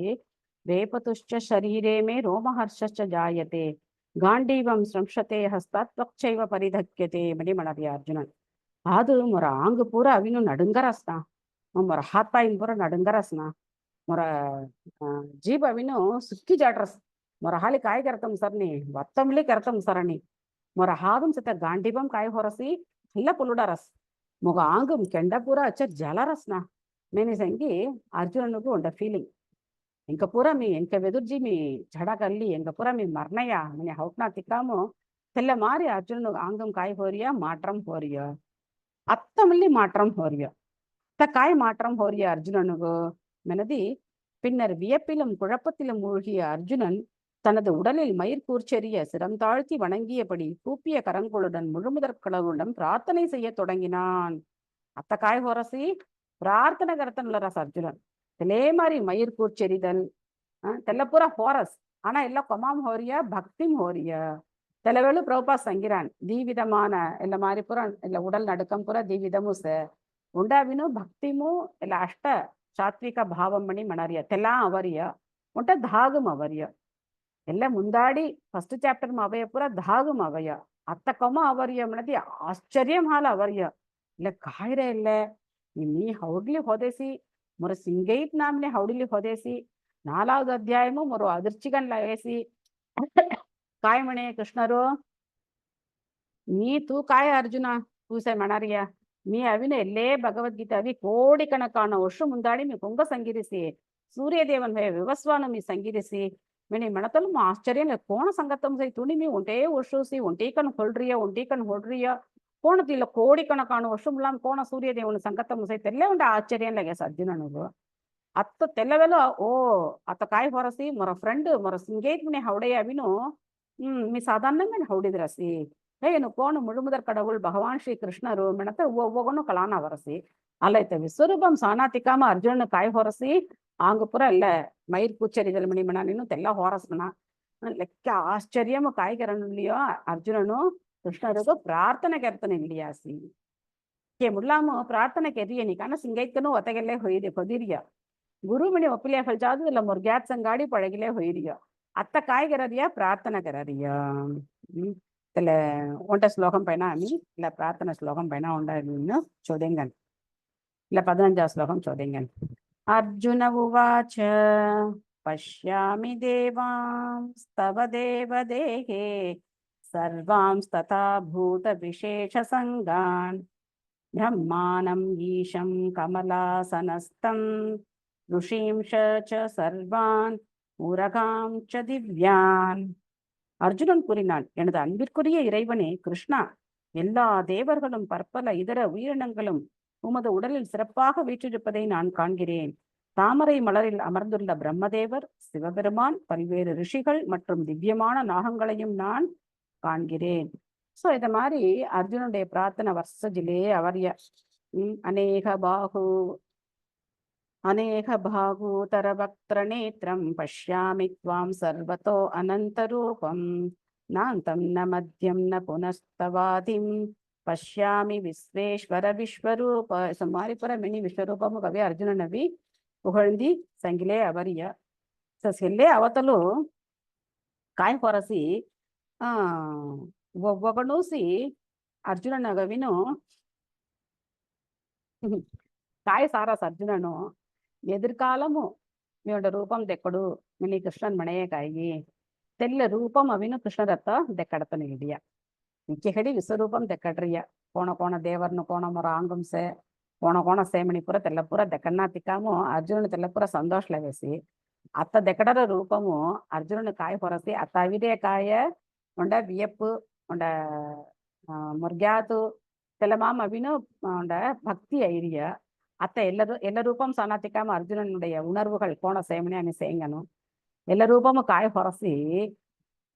ವೇಪತುಶ್ಚ ಶರೀರೇ ಮೇ ರೋಮಹರ್ಷಶ್ಚ ಜಾಯತೆ ಗಾಂಡೀವಂ ಸಂಶತೆ ಹಸ್ತಾತ್ ತ್ವಕ್ಚೈವ ಪರಿಧಕ್ಯತೆ ಮಣಿ ಮಾಡರಿಯ ಅರ್ಜುನನ್ அது மொர ஆங்கு பூரா அவினும் நடுங்கரஸ்னா மொர ஹாத்பாயின் பூரா நடுங்கரஸ்னா மொர ஜீப் அவினும் சுக்கி ஜாட்ரஸ் மொர ಹಾಲಿ ಕಾಯಿ ಕರ್ತಂ ಸರ್ನಿ ವತ್ತಂಲಿ ಕರ್ತಂ ಸರಣಿ ಮೊರ ಹಾದಂ ಸತ ಗಾಂಡಿಬಂ ಕಾಯಿ ಹೊರಸಿ ಎಲ್ಲ ಪುಲುಡರಸ್ ಮೊಗ ಆಂಗಂ ಕೆಂಡ ಪೂರ ಅಚ್ಚ ಜಲರಸ್ನ ಮೇನಿ ಸಂಗಿ ಅರ್ಜುನನಿಗೂ ಉಂಡ ಫೀಲಿಂಗ್ ಎಂಕ ಪೂರ మీ ఎంక వెదుర్జీ మీ జడకల్లి ఎంక పూర మీ మర్నయ్య మీ హౌట్నా తిక్కాము తెల్ల మారి అర్జునుడు ఆంగం కాయ హోరియా మాట్రం హోరియా அத்தமில்லி மாற்றம் ஹோரிய காய் மாற்றம் ஹோரிய அர்ஜுனனுக்கு மெனதி பின்னர் வியப்பிலும் குழப்பத்திலும் மூழ்கிய அர்ஜுனன் தனது உடலில் மயிர் கூர்ச்செறிய சிரம் தாழ்த்தி வணங்கியபடி கூப்பிய கரங்களுடன் முழுமுதற்கடவுடன் பிரார்த்தனை செய்ய தொடங்கினான் அத்த காய் ஹோரசி பிரார்த்தனை கரத்தன்ல ரஸ் அர்ஜுனன் தெலே மாதிரி மயிர் கூர்ச்செறிதல் தெல்லப்புற ஹோரஸ் ஆனா எல்லாம் கொமாம் ஹோரிய பக்திம் ஹோரிய தெலவேளு பிரபா சங்கிரான் தீவிதமான ಎಲ್ಲ ಮಾರಿ ಪುರ ಎಲ್ಲ ಉಡಲ್ ನಡುಕಂ ಪುರ ದೀವಿದಮು ಸ ಉಂಡಾವಿನು ಭಕ್ತಿಮು ಎಲ್ಲ ಅಷ್ಟ ಸಾತ್ವಿಕ ಭಾವಮಣಿ ಮಣರಿಯ ತೆಲಾ ಅವರಿಯ ಉಂಟ ಧಾಗಂ ಅವರಿಯ ಎಲ್ಲ ಮುಂದಾಡಿ ಫಸ್ಟ್ ಚಾಪ್ಟರ್ ಅವಯ ಪುರ ಧಾಗಂ ಅವಯ ಅತ್ತ ಕೊಮ ಅವರಿಯ ಮಣದಿ ಆಶ್ಚರ್ಯಂ ಹಾಲ ಅವರಿಯ ಇಲ್ಲ ಕಾಯ್ರೆ ಇಲ್ಲ ನೀ ಹೌಡ್ಲಿ ಹೊದೇಸಿ ಮೊರ ಸಿಂಗೈತ್ ನಾಮ್ನೆ ಹೌಡಿಲಿ ಹೊದೇಸಿ 4வது ಅಧ್ಯಾಯಮು ಮೊರ ಅದಿರ್ಚಿಗನ್ ಲವೇಸಿ काय म्हणे कृष्णरो मी तू काय अर्जुना तूसे म्हणारिया मी ಅವಿನ ಎಲ್ಲೇ ಭಗವದ್ಗೀತೆ ಅವಿ ಕೋಡಿ ಕಣಕಾಣ ವರ್ಷ ಮುಂದಾಡಿ మీ కొంగ సంగిరిసి సూర్యదేవన్ వివస్వాను మీ సంగిరిసి మీ మణతలు మా ఆశ్చర్యం కోణ సంగతం సై ತುಣಿ మీ ಒಂಟೇ ವರ್ಷೂಸಿ ಒಂಟೇ ಕಣ್ ಹೊಳ್ರಿಯ ಒಂಟೇ ಕಣ್ ಹೊಳ್ರಿಯ ಕೋಣತಿಲ್ಲ ಕೋಡಿ ಕಣಕಾಣ ವರ್ಷ ಮುಲಾಂ ಕೋಣ ಸೂರ್ಯದೇವನ ಸಂಗತಂ ಸೈ ತೆಲ್ಲೆ ಉಂಟ ಆಶ್ಚರ್ಯ ಲಗೆಸ್ ಅರ್ಜುನನಿಗೂ ಅತ್ತ ತೆಲ್ಲವೆಲ್ಲ ಓ ಅತ್ತ ಕಾಯಿ ಹೊರಸಿ ಮೊರ ಫ್ರೆಂಡ್ ಮೊರ ಸಿಂಗೇತ್ ಮನೆ ಹೌಡೆಯ ಅವಿನು మీ సాధారణంగా హౌడిద్రసి ಏನು ಕೋಣ ಮುಳುಮುದರ್ ಕಡವುಳ್ ಭಗವಾನ್ ಶ್ರೀ ಕೃಷ್ಣರು ಮೆಣತ ಒவ்வೊಗನು ಕಲಾನ ವರಸಿ ಅಲ್ಲೈತೆ ವಿಶ್ವರೂಪಂ ಸಾನಾತಿಕಾಮ ಅರ್ಜುನ ಕಾಯಿ ಹೊರಸಿ ಆಂಗುಪುರ ಎಲ್ಲ ಮೈರ್ ಕೂಚರಿದಲ್ ಮಣಿ ಮಣ ನೀನು ತೆಲ್ಲ ಹೊರಸ್ಮಣ ಲೆಕ್ಕ ಆಶ್ಚರ್ಯము ಕಾಯಿಗರನುಲಿಯೋ ಅರ್ಜುನನು ಕೃಷ್ಣರಿಗೂ ಪ್ರಾರ್ಥನೆ ಕೆರ್ತನೆ ಇಳಿಯಾಸಿ ಮುಳ್ಳಾಮು ಪ್ರಾರ್ಥನೆ ಕೆರಿಯನಿ ಕಾನ ಸಿಂಗೈತ್ಕನು ಒತಗೆಲ್ಲೇ ಹೊದಿರಿಯ ಗುರುಮಣಿ ಒಪ್ಪಿಲೆ ಫಲ್ಜಾದು ಇಲ್ಲ ಮುರ್ಗ್ಯಾತ್ ಸಂಗಾಡಿ ಪಳಗಿಲೆ ಹೊಯ್ರಿಯ ಅತ್ತ ಕಾಯಿಗರರಿಯ ಪ್ರಾರ್ಥನೆ ಕರರಿಯ తెల వంట శ్లోకం పైన అని ఇలా ప్రార్థన శ్లోకం పైన ఉండాలి చోదెంగన్ ఇలా 15వ శ్లోకం చోదెంగన్ అర్జున ఉవాచ పశ్యామి దేవాంస్తవ దేవదేహే సర్వాంస్తథా భూత విశేష సంగాన్ బ్రహ్మాణం ఈశం కమలాసనస్థం ఋషీంశ చ సర్వాన్ ஊரகாம் ச திவ்யான் அர்ஜுனன் கூறினான் எனது அன்பிற்குரிய இறைவனே கிருஷ்ணா எல்லா தேவர்களும் பற்பல இதர உயிரினங்களும் உமது உடலில் சிறப்பாக வீற்றிருப்பதை நான் காண்கிறேன் தாமரை மலரில் அமர்ந்துள்ள பிரம்மதேவர் சிவபெருமான் பல்வேறு ரிஷிகள் மற்றும் திவ்யமான நாகங்களையும் நான் காண்கிறேன் சோ இத மாதிரி அர்ஜுனுடைய பிரார்த்தனை வருஷஜிலே அவரிய ಅನೇಕ ಭಾಗೂತರ ವಕ್ತ್ರ ನೇತ್ರಂ ಪಶ್ಯಾಮಿ ತ್ವಾಂ ಸರ್ವತೋ ಅನಂತರೂಪಂ ನಾಂತಂ ನ ಮಧ್ಯಂ ನ ಪುನಸ್ತವಾದಿಂ ಪಶ್ಯಾಮಿ ವಿಶ್ವೇಶ್ವರ ವಿಶ್ವರೂಪ ಸುಮಾರಿಪುರ ಮಿನಿ ವಿಶ್ವರೂಪము ಕವಿ ಅರ್ಜುನನವಿ புகழ்ந்தி ಸಂಗಿಲೆ ಅವರಿಯ ಸೆಲ್ಲೆ ಅವತಲು ಕಾಯ್ ಹೊರಸಿ ಒಬ್ಬಗಣೂಸಿ ಅರ್ಜುನನಗವಿನು ಕಾಯ್ ಸಾರಸ್ ಅರ್ಜುನನು ఎదుర్కాలము మీ రూపం దెక్కడు మీ కృష్ణన్ మణయే కాయి తెల్ల రూపం అవిను కృష్ణదತ್ತ దెక్కడతను ಇಡಿಯ ನಿಕ್ಕೆಹಡಿ ವಿಶ್ವರೂಪಂ ದೆಕ್ಕಡ್ರಿಯ ಕೋಣ ಕೋಣ ದೇವರ್ನು ಕೋಣ ಮೊರ ಆಂಗುಂಸೆ ಕೋಣ ಕೋಣ ಸೇಮಣಿಪುರ తెల్లపుర దెక్కన్నా తిక్కాము అర్జునుని తెల్లపుర సంతోషలవేసి అత్త దెక్కడర రూపము అర్జునుని కాయ ಹೊರಸಿ అత్త అవిదే కాయ ఉండ వియప్పు ఉండ ముర్గ్యాతు తెల్లమామ అవిను ఉండ భక్தி ஐரிய அத்த எல்லா ரூபம் சனாத்திக்காம அர்ஜுனனுடைய உணர்வுகள் கோண சேமனி అని సేంగను ಎಲ್ಲ ರೂಪము ಕಾಯ ಹೊರಸಿ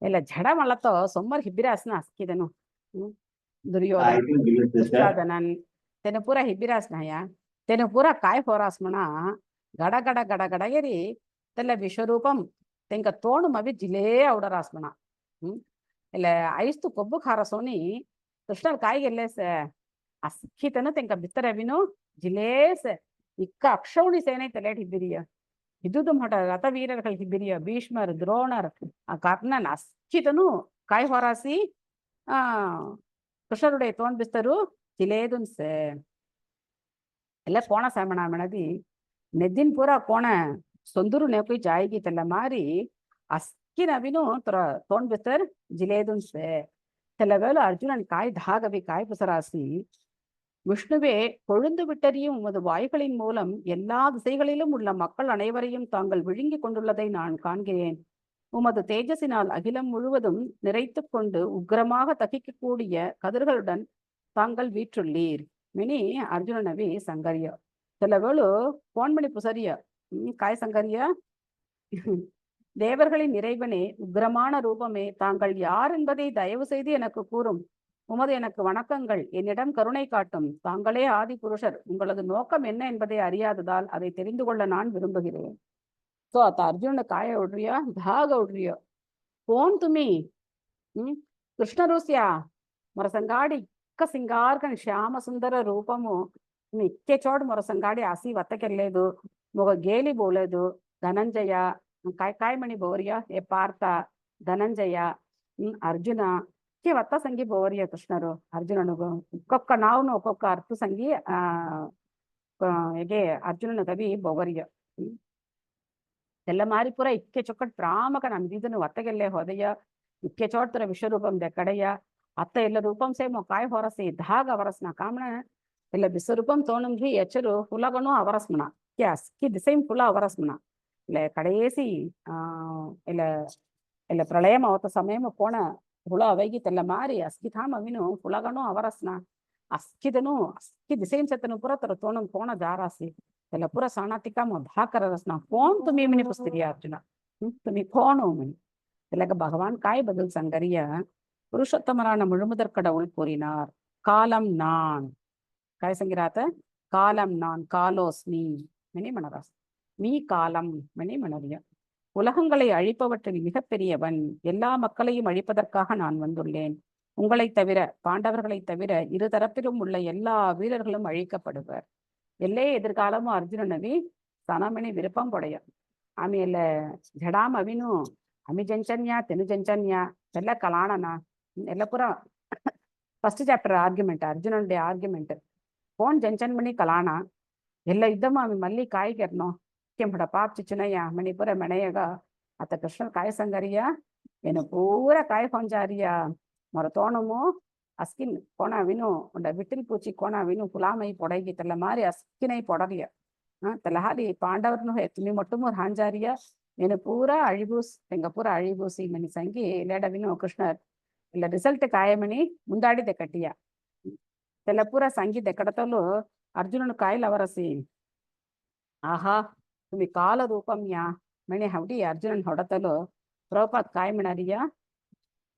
ಎಲ್ಲ ಜಡ ಮಳತೋ ಸೊಮ್ಮರ್ ಹಿಬ್ಬಿರಾಸ್ನ ಅಸ್ಕಿದನು ದುರ್ಯೋಧನನ್ ತೆನು ಪೂರ ಹಿಬ್ಬಿರಾಸ್ನಯ ತೆನು ಪೂರ ಕಾಯ ಹೊರಾಸ್ಮಣ ಗಡ ಗಡ ಗಡ ಗಡಗೆರಿ ತೆಲ್ಲ ವಿಶ್ವರೂಪಂ ತೆಂಕ ತೋಣು ಮವಿ ಜಿಲೇ ಔಡರಾಸ್ಮಣ ಇಲ್ಲ ಐಸ್ತು ಕೊಬ್ಬು ಖಾರ ಸೋನಿ ಕೃಷ್ಣರ್ ಕಾಯಿಗೆಲ್ಲೇಸೆ ಅಸ್ಕಿತನು ತೆಂಕ ಬಿತ್ತರವಿನು ಜಿಲೇಸೆ ಇಕ್ಕ ಅಕ್ಷೌಣಿ ಸೇನೆ ತಲೆಟಿದ್ದಿರಿಯ ಇದ್ದುದು ಮಠ ರಥವೀರர்கள் ಹಿಬ್ಬಿರಿಯ ಭೀಷ್ಮರ್ ದ್ರೋಣರ್ ಆ ಕರ್ಣನ್ ಅಸ್ಕಿತನು ಕಾಯಿ ಹೊರಾಸಿ ಆ ಕೃಷ್ಣರುடைய தோன் பிஸ்தரு ಜಿಲೇದುನ್ಸೆ ಎಲ್ಲ ಕೋಣ ಸಾಮಣ ಮಣದಿ ನೆದ್ದಿನ ಪೂರ ಕೋಣ ಸೊಂದುರು ನೆಪಿ ಜಾಯಿಗಿ ತೆಲ್ಲ ಮಾರಿ ಅಸ್ಕಿನವಿನು ತರ ತೋನ್ ಬಿಸ್ತರ್ ಜಿಲೇದುನ್ಸೆ சிலவேளை அர்ஜுனன் காய் தாகவே காய் புசராசி விஷ்ணுவே கொழுந்து விட்டறியும் உமது வாய்களின் மூலம் எல்லா திசைகளிலும் உள்ள மக்கள் அனைவரையும் தாங்கள் விழுங்கிக் கொண்டுள்ளதை நான் காண்கிறேன். உமது தேஜஸினால் அகிலம் முழுவதும் நிறைத்து கொண்டு உக்கிரமாக தகிக்கக்கூடிய கதிர்களுடன் தாங்கள் வீற்றுள்ளீர். மினி அர்ஜுனனவி சங்கரிய சிலவேளு போன்மணி புசரிய காய் சங்கரிய தேவர்களின் இறைவனே, உக்கிரமான ரூபமே, தாங்கள் யார் என்பதை தயவு செய்து எனக்கு கூறும். உமது எனக்கு வணக்கங்கள். என்னிடம் கருணை காட்டும். தாங்களே ஆதி புருஷர். உங்களது நோக்கம் என்ன என்பதை அறியாததால் அதை தெரிந்து கொள்ள நான் விரும்புகிறேன். சோ அத்த அர்ஜுன காய உಡ್ರಿಯ ಧಾಗ ಉಡ್ರಿಯ ಕೋನ್ ತುಮಿ ಕೃಷ್ಣರೂಸ್ಯ ಮೊರಸಂಗಾಡಿ ಇಕ್ಕ సింగార్కన్ శ్యామ సుందర రూపము ఇక్కే చోటు మొరసంగాడి ఆసి వత్తకెళ్ళలేదు మొగ గేలి పోలేదు ధనంజయ काय मणि बोरिया ए पार्थ ಧನಂಜಯ ಅರ್ಜುನ ಕೆ ವತ್ತ ಸಂಗಿ ಬೋರಿಯ ಕೃಷ್ಣರು ಅರ್ಜುನನಿಗೂ ಒಕ್ಕೊಕ್ಕ ನಾವುನು ಒಕ್ಕೊಕ್ಕ ಅರ್ಥ ಸಂಗಿ ಹೇಗೆ ಅರ್ಜುನನ ಕವಿ ಬೋವರಿಯ ಎಲ್ಲ ಮಾರಿ ಪುರ ಇಕ್ಕೆ ಚೊಕ್ಕಟ್ ಪ್ರಾಮಕ ನಮ್ದಿದನು వత్తಗೆల్లే ಹೋದೆಯ ಇಕ್ಕೆ ಚೋಟ್ತರ ವಿಶ್ವರೂಪಂ ದೆಕ್ಕಡೆಯ ಅತ್ತ ಎಲ್ಲ ರೂಪಂ ಸೇಮೋ ಕಾಯ್ ಹೊರಸಿ ಧಾಗ ಅವರಸ್ನ ಕಾಮಣ ಎಲ್ಲ ವಿಶ್ವರೂಪಂ ತೋಣಂಗಿ ಎಚ್ಚರು ಹುಲಗನು ಅವರಸ್ಮಣ ಕ್ಯಾಸ್ ಕಿ ದಿಸೈಮ್ ಹುಲ ಅವರಸ್ಮಣ இல்லை கடைசி இல்லை பிரளயம் அவத்த சமயம் போன ಹುಳ ಅವೈಗಿ ತೆಲ್ಲ ಮಾರಿ ಅಸ್ಕಿಧಾಮ ಅವಿನು ಹುಳಗನು ಅವರಸ್ನ ಅಸ್ಕಿದನು ಅಸ್ಕಿ ದಿಸೈನ್ ಸತನು ಪುರ ತರ ತೋಣಂ ಕೋಣ ಜಾರಾಸಿ ಎಲ್ಲ ಪುರ ಸಾಣಾತಿಕ ಧಾಕರ ರಸ್ನ ಕೋನ್ ತುಮಿ ಮಿನಿ ಪುಸ್ತಿರಿಯ ಅರ್ಜುನ ತುಮಿ கோணோ மினி இல்லக பகவான் காய் பதில் சங்கரிய புருஷோத்தமரான முழுமுதற் கடவுள் கூறினார். காலம் நான் காய் சங்கிராத்த காலம் நான் காலோஸ்மி மினி மனராஸ் மீ காலம் மணி மணறிய உலகங்களை அழிப்பவற்றில் மிகப்பெரியவன். எல்லா மக்களையும் அழிப்பதற்காக நான் வந்துள்ளேன். உங்களை தவிர பாண்டவர்களை தவிர இருதரப்பிலும் உள்ள எல்லா வீரர்களும் அழிக்கப்படுவர். ಎಲ್ಲೇ ಎದುರ್ಕಾಲಮು ಅರ್ಜುನನವಿ ಸನಮಣಿ ವಿರಪಂ ಪೊಡೆಯ ಆಮೇಲೆ ಜಡಾಮ್ ಅವಿನು ಅಮಿ ಜಂಚನ್ಯ ತೆನು ಜಂಚನ್ಯ ಎಲ್ಲ ಕಲಾಣನ ಎಲ್ಲ ಪುರ ಫಸ್ಟ್ ಚಾಪ್ಟರ್ ಆರ್ಗ್ಯುಮೆಂಟ್ ಅರ್ಜುನನುடைய ಆರ್ಗ್ಯುಮೆಂಟ್ ಫೋನ್ ಜಂಚನ್ಮಣಿ ಕಲಾಣ ಎಲ್ಲ ಇದ್ದಮ್ಮ ಆమె ಮಲ್ಲಿ ಕಾಯಿಗೆರ್ನೋ ಕೆಂಪಡ ಪಾಪ್ ಚಿಚುನಯ್ಯ ಮಣಿಪುರ ಮೆಣೆಯಗ ಅತ್ತ ಕೃಷ್ಣ ಕಾಯ ಸಂಗರಿಯ ಏನು ಪೂರ ಕಾಯ ಕೊಂಜಾರಿಯ ಮೊರ ತೋಣಮು ಅಸ್ಕಿನ್ ಕೋಣ ವಿನು ಉಂಡ ವಿಟ್ಟಿಲ್ ಪೂಚಿ ಕೋಣ ವಿನು ಕುಲಾಮೈ ಪೊಡಗಿ ತೆಲ್ಲ ಮಾರಿ ಅಸ್ಕಿನೈ ಪೊಡರಿಯ ತೆಲಹಾರಿ ಪಾಂಡವರ್ನು ತುಮಿ ಮೊಟ್ಟಮೂರ್ ಹಾಂಜಾರಿಯ ಏನು ಪೂರ ಅழிಬೂಸ್ ತೆಂಗ ಪೂರ ಅழிಬೂಸಿ ಮನಿ ಸಂಗಿ ಲೇಡ ವಿನು ಕೃಷ್ಣ ಇಲ್ಲ ರಿಸಲ್ಟ್ ಕಾಯಮಣಿ ಮುಂದಾಡಿದೆ ಕಟ್ಟಿಯ ತೆಲ್ಲ ಪೂರ ಸಂಗಿ ದೆಕ್ಕಡತಲು ಅರ್ಜುನನು ಕಾಯಿಲ್ ಅವರಸಿ ಆಹಾ ತುಮಿ ಕಾಲ ರೂಪಮ್ಯ ಮಣಿ ಹೌಡಿ ಅರ್ಜುನನ್ ಹೊಡತಲು ಪ್ರಭುಪಾದ್ ಕಾಯ್ ಮಿಣರಿಯ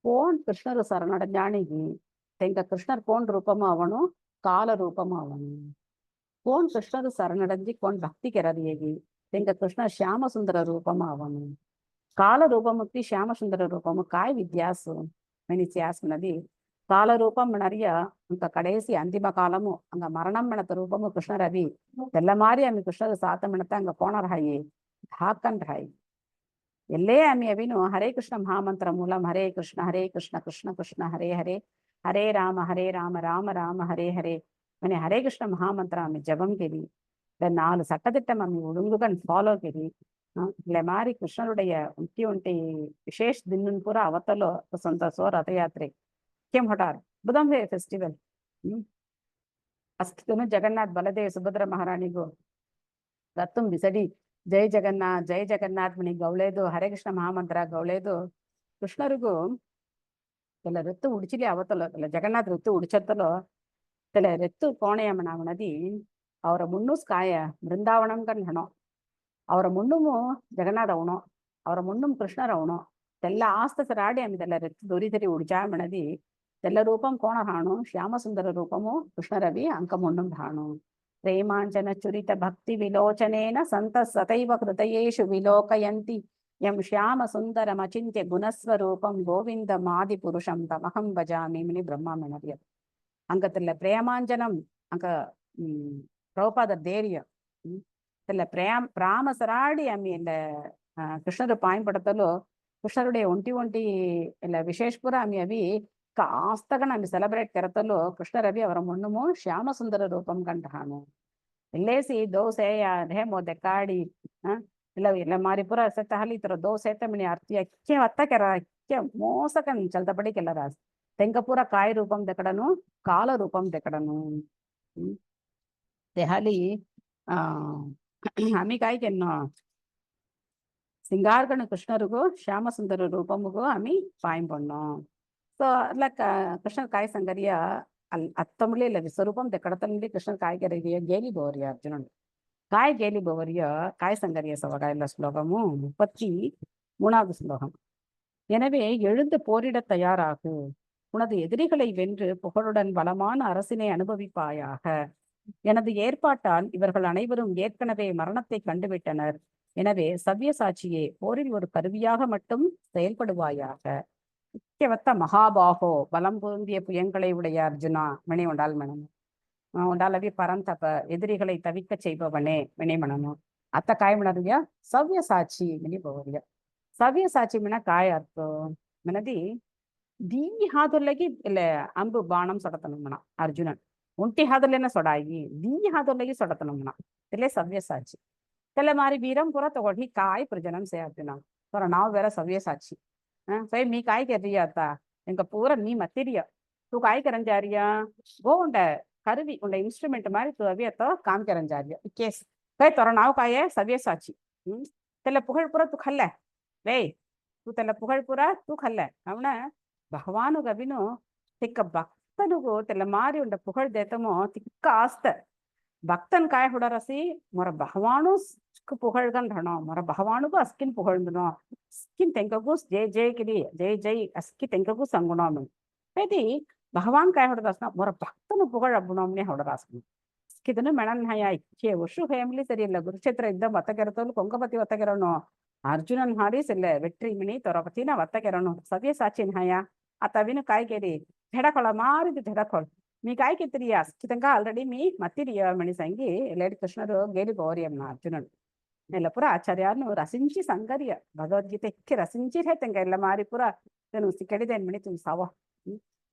ಕೋನ್ ಕೃಷ್ಣರು ಶರಣಡಜ್ಞಾನಿಗಿ ತೆಂಗ ಕೃಷ್ಣರ್ ಕೋನ್ ರೂಪಮ ಅವನು ಕಾಲ ರೂಪಮ ಅವನು ಕೋನ್ ಕೃಷ್ಣರು ಶರಣಡಂಜಿ ಕೋನ್ ಭಕ್ತಿ ಕೆರದಿಯಗಿ ತೆಂಗ ಕೃಷ್ಣ ಶ್ಯಾಮ ಸುಂದರ ರೂಪಮ ಅವನು ಕಾಲ ರೂಪಮುಕ್ತಿ ಶ್ಯಾಮ ಸುಂದರ ರೂಪము ಕಾಯ್ வித்தியாசு மணி சியாஸ்மனதி கால ரூபம் மணறிய அங்க கடைசி அந்திம காலமும் அங்க மரணம் மணத்த ரூபமும் கிருஷ்ணர் அதி ಎಲ್ಲ ಮಾರಿ ಆಮಿ ಕೃಷ್ಣದ ಸಾತ ಮಣತ ಹಂಗ ಕೋಣರ್ ಹಾಯಿ ಧಾಕನ್ ಹಾಯಿ ಎಲ್ಲೇ ಆಮಿ ಅವಿನು ಹರೇ ಕೃಷ್ಣ ಮಹಾಮಂತ್ರ ಮೂಲಂ ಹರೇ ಕೃಷ್ಣ ಕೃಷ್ಣ ಕೃಷ್ಣ ಹರೇ ಹರೇ ಹರೇ ರಾಮ ರಾಮ ರಾಮ ಹರೇ ಹರೇ ಮನೆ ಹರೇ ಕೃಷ್ಣ ಮಹಾಮಂತ್ರ ಆಮಿ ಜಪಂ ಗೆರಿ நாலு சட்டத்திட்டம் ஆமி ஒழுங்குகன் ஃபாலோ ಗೆರಿ ಇಲ್ಲ ಮಾರಿ ಕೃಷ್ಣರುடைய ಉಂಟಿ ವಿಶೇಷ ದಿನನ್ ಪೂರ ಅವತ್ತಲು ಸಂತಸೋ ರಥಯಾತ್ರೆ ಕೆಂ ಹೊಟಾರ್ ಬುಧಂ ಹೇ ಫೆಸ್ಟಿವಲ್ ಅಸ್ಕಿತನು ಜಗನ್ನಾಥ್ ಬಲದೇವ್ ಸುಭದ್ರ ಮಹಾರಾಣಿಗೂ ರತ್ತುಂ ಬಿಸಡಿ ಜೈ ಜಗನ್ನಾಥ್ ಮಣಿ ಗೌಳೇದು ಹರೇ ಕೃಷ್ಣ ಮಹಾಮಂತ್ರ ಗೌಳೇದು ಕೃಷ್ಣರಿಗೂ ಎಲ್ಲ ರೆತ್ತು ಉಡಿಚಿಲಿ ಅವತ್ತಲು ಇಲ್ಲ ಜಗನ್ನಾಥ್ ರೆತ್ತು ಉಡಿಚತ್ತಲು தெல ரெத்து கோணையம்மனாமனதி அவரை முன்னூஸ் காய பிருந்தாவனம்கன் ஹணம் ಅವರ ಮುಣ್ಣುಮು ಜಗನ್ನಾಥ ಅವನು ಅವರ ಮುಣ್ಣುಮ್ ಕೃಷ್ಣರ ಅವನು ತೆಲ್ಲ ಆಸ್ತಸರಾಡಿ ಆಮಿದೆಲ್ಲ ರೆತ್ತು ದೊರಿದರಿ ಉಡ್ಜಾಮಣದಿ తెల్ల రూపం కోణ హాణు శ్యామ సుందర రూపము కృష్ణరవి అంకముండం ధాణు ప్రేమాంజన చురిత భక్తి విలోచనేన సంత సతైవ హృదయేషు విలోకయంతి எம் ஷியாம சுந்தரம் அச்சிந்திய குணஸ்வரூபம் கோவிந்தமாதி புருஷம் தமகம் பஜாமின்னு பிரம்மா மெனவியர் அங்கத்துல பிரேமாஞ்சனம் அங்க பிரபுபாதர் ಧೈರ್ಯ இல்ல ప్రామసరాడి ఆమె కృష్ణుడు పాయింపడతలో కృష్ణుడే ಒಂಟಿ ಇಲ್ಲ ವಿಶೇಷಪುರ ಆమె ಅವಿ ಕಾಸ್ತಗ ಆమె ಸೆಲೆಬ್ರೇಟ್ ಕೆರತಲು ಕೃಷ್ಣರವಿ ಅವರ ಮುಣ್ಣುಮು ಶ್ಯಾಮ ಸುಂದರ ರೂಪಂ ಕಂಡಾನು ಇಲ್ಲೇಸಿ ದೋಸೆ ಹೇಮೋ ದೆಕ್ಕಾಡಿ ಇಲ್ಲ ಮಾರಿ ಪುರ ಸೆತ್ತ ಹಲಿ ತರ ದೋಸೆ ತಮಿಣಿ ಅರ್ತಿ ಅಕ್ಕೆ ಒತ್ತ ಕೆರ ಅಕ್ಕೆ ಮೋಸಕನ್ ಚಲ್ತಪಡಿ ಕೆಲ್ಲ ರಾಸ್ ತೆಂಗಪುರ ಕಾಯಿ ರೂಪಂ ದೆಕಡನು ಕಾಲ ರೂಪಂ ದೆಕಡನು ತೆಹಲಿ आम्ही काय केलं सिंगारगण कृष्णरुगो श्यामसुंदर रूपमुगो आम्ही पायम पडणं सो अला कृष्ण काय संगरिया अत्तमुळे ಇಲ್ಲ ವಿಶ್ವರೂಪಂ ದೆಕಡತಲ್ಲಿ ಕೃಷ್ಣ काय केरिय गेली बोवरिया अर्जुनन काय गेली बोवरिया काय संगरिया சவகாயில ஸ்லோகமு 33வது ஸ்லோகம் எனவே எழுந்து போரிட தயாராகு உனது எதிரிகளை வென்று புகழுடன் பலமான அரசினை அனுபவிப்பாயாக எனது ஏற்பாட்டால் இவர்கள் அனைவரும் ஏற்கனவே மரணத்தை கண்டுவிட்டனர் எனவே சவ்யசாட்சியே போரில் ஒரு கருவியாக மட்டும் செயல்படுவாயாக முக்கியவத்த மகாபாகோ பலம் பொருந்திய புயங்களை உடைய அர்ஜுனா மணி உண்டால் மனமும் உண்டாலவி பரந்தப எதிரிகளை தவிக்க செய்பவனே மணி மனமும் அத்த காய் மணறியா சவ்யசாட்சி மணி போவரியா சவ்யசாட்சி மின காய் அர்த்தம் மினதி ದೀ ಹಾದೊಲ್ಲಗಿ ಇಲ್ಲ ಅಂಬು ಬಾಣಂ ಸೊಡತನಮ್ಮನ ಅರ್ಜುನನ್ ಉಂಟಿ ಹಾದಲ್ಲೇನ ಸೊಡಾಗಿ ದೀ ಹಾದೊಲ್ಲಗಿ ಸೊಡತನಮ್ಮನ ಇಲ್ಲೇ ಸವ್ಯಸಾಚಿ ತೆಲ್ಲ ಮಾರಿ ವೀರಂ ಪುರ ತಗೊಳ್ಳಿ ಕಾಯ್ ಪ್ರಜನಂ ಸೇ ಅರ್ಜುನ ತೋರ ನಾವು ಬೇರೆ ಸವ್ಯಸಾಚಿ ಸೈ ಮೀ ಕಾಯ್ ಕೆರಿಯ ಅತ್ತ எங்க பூரா நீ மத்திரிய தூ காய் கரஞ்சாரியா கோ உண்ட கருவி உண்ட இன்ஸ்ட்ருமெண்ட் மாதிரி தூ அவியத்தோ காம் கரஞ்சாரியா கேஸ் கை தோற நாவ் காயே சவ்யசாச்சி தெல்ல புகழ் புற தூ கல்ல வே தூ தெல்ல புகழ் புற தூ கல்ல அவன ಭಗವಾನು ಗವಿನು ತಿಕ್ಕ ಭಕ್ತನಿಗೂ ತೆಲ್ಲ ಮಾರಿ ಉಂಡ ಪುಗಳ್ ದೇತಮೋ ತಿಕ್ಕ ಆಸ್ತ ಭಕ್ತನ್ ಕಾಯ ಹುಡರಸಿ ಮೊರ ಭಗವಾನು ಪುಗಳ್ಗಂಡ್ ಹಣೋ ಮೊರ ಭಗವಾನುಗೂ ಅಸ್ಕಿನ್ ಪುಗಳ್ದನೋ ಅಸ್ಕಿನ್ ತೆಂಕಗೂ ಜೈ ಜೈ ಕಿರಿ ಜೈ ಜೈ ಅಸ್ಕಿ ತೆಂಕಗೂ ಸಂಗುಣೋಮಿ ಪೇದಿ ಭಗವಾನ್ ಕಾಯ ಹೊಡದಾಸ್ನ ಮೊರ ಭಕ್ತನು ಪುಗಳ್ ಅಬ್ಬುಣೋಮ್ನೆ ಹೊಡದಾಸ್ನ ಅಸ್ಕಿದನು ಮೆಣನ್ ಹಯ ಇಚ್ಛೆ ಉಷು ಹೇಮ್ಲಿ ಸರಿಯಿಲ್ಲ ಕುರುಕ್ಷೇತ್ರ ಇದ್ದ ವತ್ತಗೆರತೋಲು ಕೊಂಗಪತಿ ವತ್ತಗೆರನು ಅರ್ಜುನನ್ ಹಾರಿಸಿಲ್ಲ வெற்றி மினி தொரபத்தின வத்தಗೆರನು ಸವ್ಯಸಾಚಿ ಹಯ ಅತವಿನು ಕಾಯ್ ಕೇರಿ ಧೆಡಕೊಳ ಮಾರಿದು ಧೆಡಕೊಳ್ మీ కాయ కెత్తిరియా ఖచ్చితంగా ఆల్రెడీ మీ మత్తిరియా మణి సంగి లేడి కృష్ణుడు గేలి గౌరియమ్మ అర్జునుడు నెలపుర ఆచార్యాన్ని రసించి సంగరియ భగవద్గీత ఎక్కి రసించి తెంగ ಎಲ್ಲ ಮಾರಿ ಪುರ ಸಿಕ್ಕಡಿದೇನ್ ಮಣಿ ತುಂಬ ಸಾವ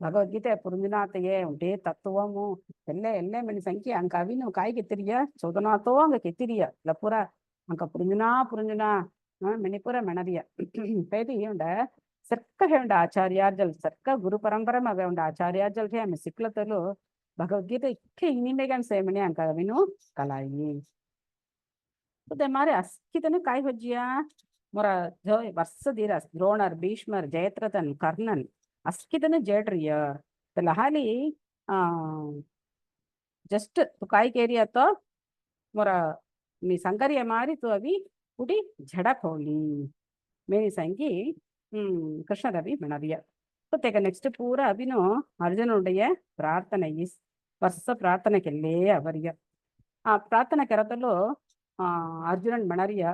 ಭಗವದ್ಗೀತೆ ಪುರುಂಜಿನಾಥೆಯೇ ಉಂಟೇ ತತ್ವಮು ಎಲ್ಲೇ ಮಣಿ ಸಂಖ್ಯೆ ಅಂಕ ಅವಿನು ಕಾಯಿ ಕೆತ್ತಿರಿಯ ಚೌದನಾಥೋ ಅಂಗ ಕೆತ್ತಿರಿಯ ಲಪುರ ಅಂಕ ಪುರುಂಜಿನಾ ಮಣಿಪುರ ಮೆಣರಿಯ ಪೇದಿ ಉಂಡ ಸರ್ಕ ಹೇಂಡ ಆಚಾರ್ಯಾರ್ಜಲ್ ಸರ್ಕ ಗುರು ಪರಂಪರೆ ಮಗ ಉಂಡ ಆಚಾರ್ಯಾರ್ಜಲ್ ಆమె ಸಿಕ್ಲತಲು ಭಗವದ್ಗೀತೆ ಇಕ್ಕೆ ಇನ್ನಿಮೆಗನ್ ಸೇಮಣಿ ಅಂಕ ಅವಿನು ಕಲಾಯಿ ಉದೇ ಮಾರಿ ಅಸ್ಕಿತನು ಕಾಯಿ ಹೊಜ್ಜಿಯ ಮೊರ ವರ್ಷ ದೀರ ದ್ರೋಣರ್ ಭೀಷ್ಮರ್ ಜಯದ್ರಥನ್ ಕರ್ಣನ್ ಅಸ್ಕಿತನು ಜೇಡ್ರಿಯ ಲಹಾಲಿ ಜಸ್ಟ್ ಕಾಯಿ ಕೇರಿಯತ್ತೋ ಮೊರ మీ సంగరియ మారి తో అవి ఉడి జడకోలి మేని సంగి கிருஷ்ணரவி மணவிய தேக்க நெக்ஸ்ட் பூரா அபினோ அர்ஜுனுடைய பிரார்த்தனை வருஷ பிரார்த்தனைக்கெல்லே அவரிய பிரார்த்தனை கரத்தலோ அர்ஜுனன் மணரிய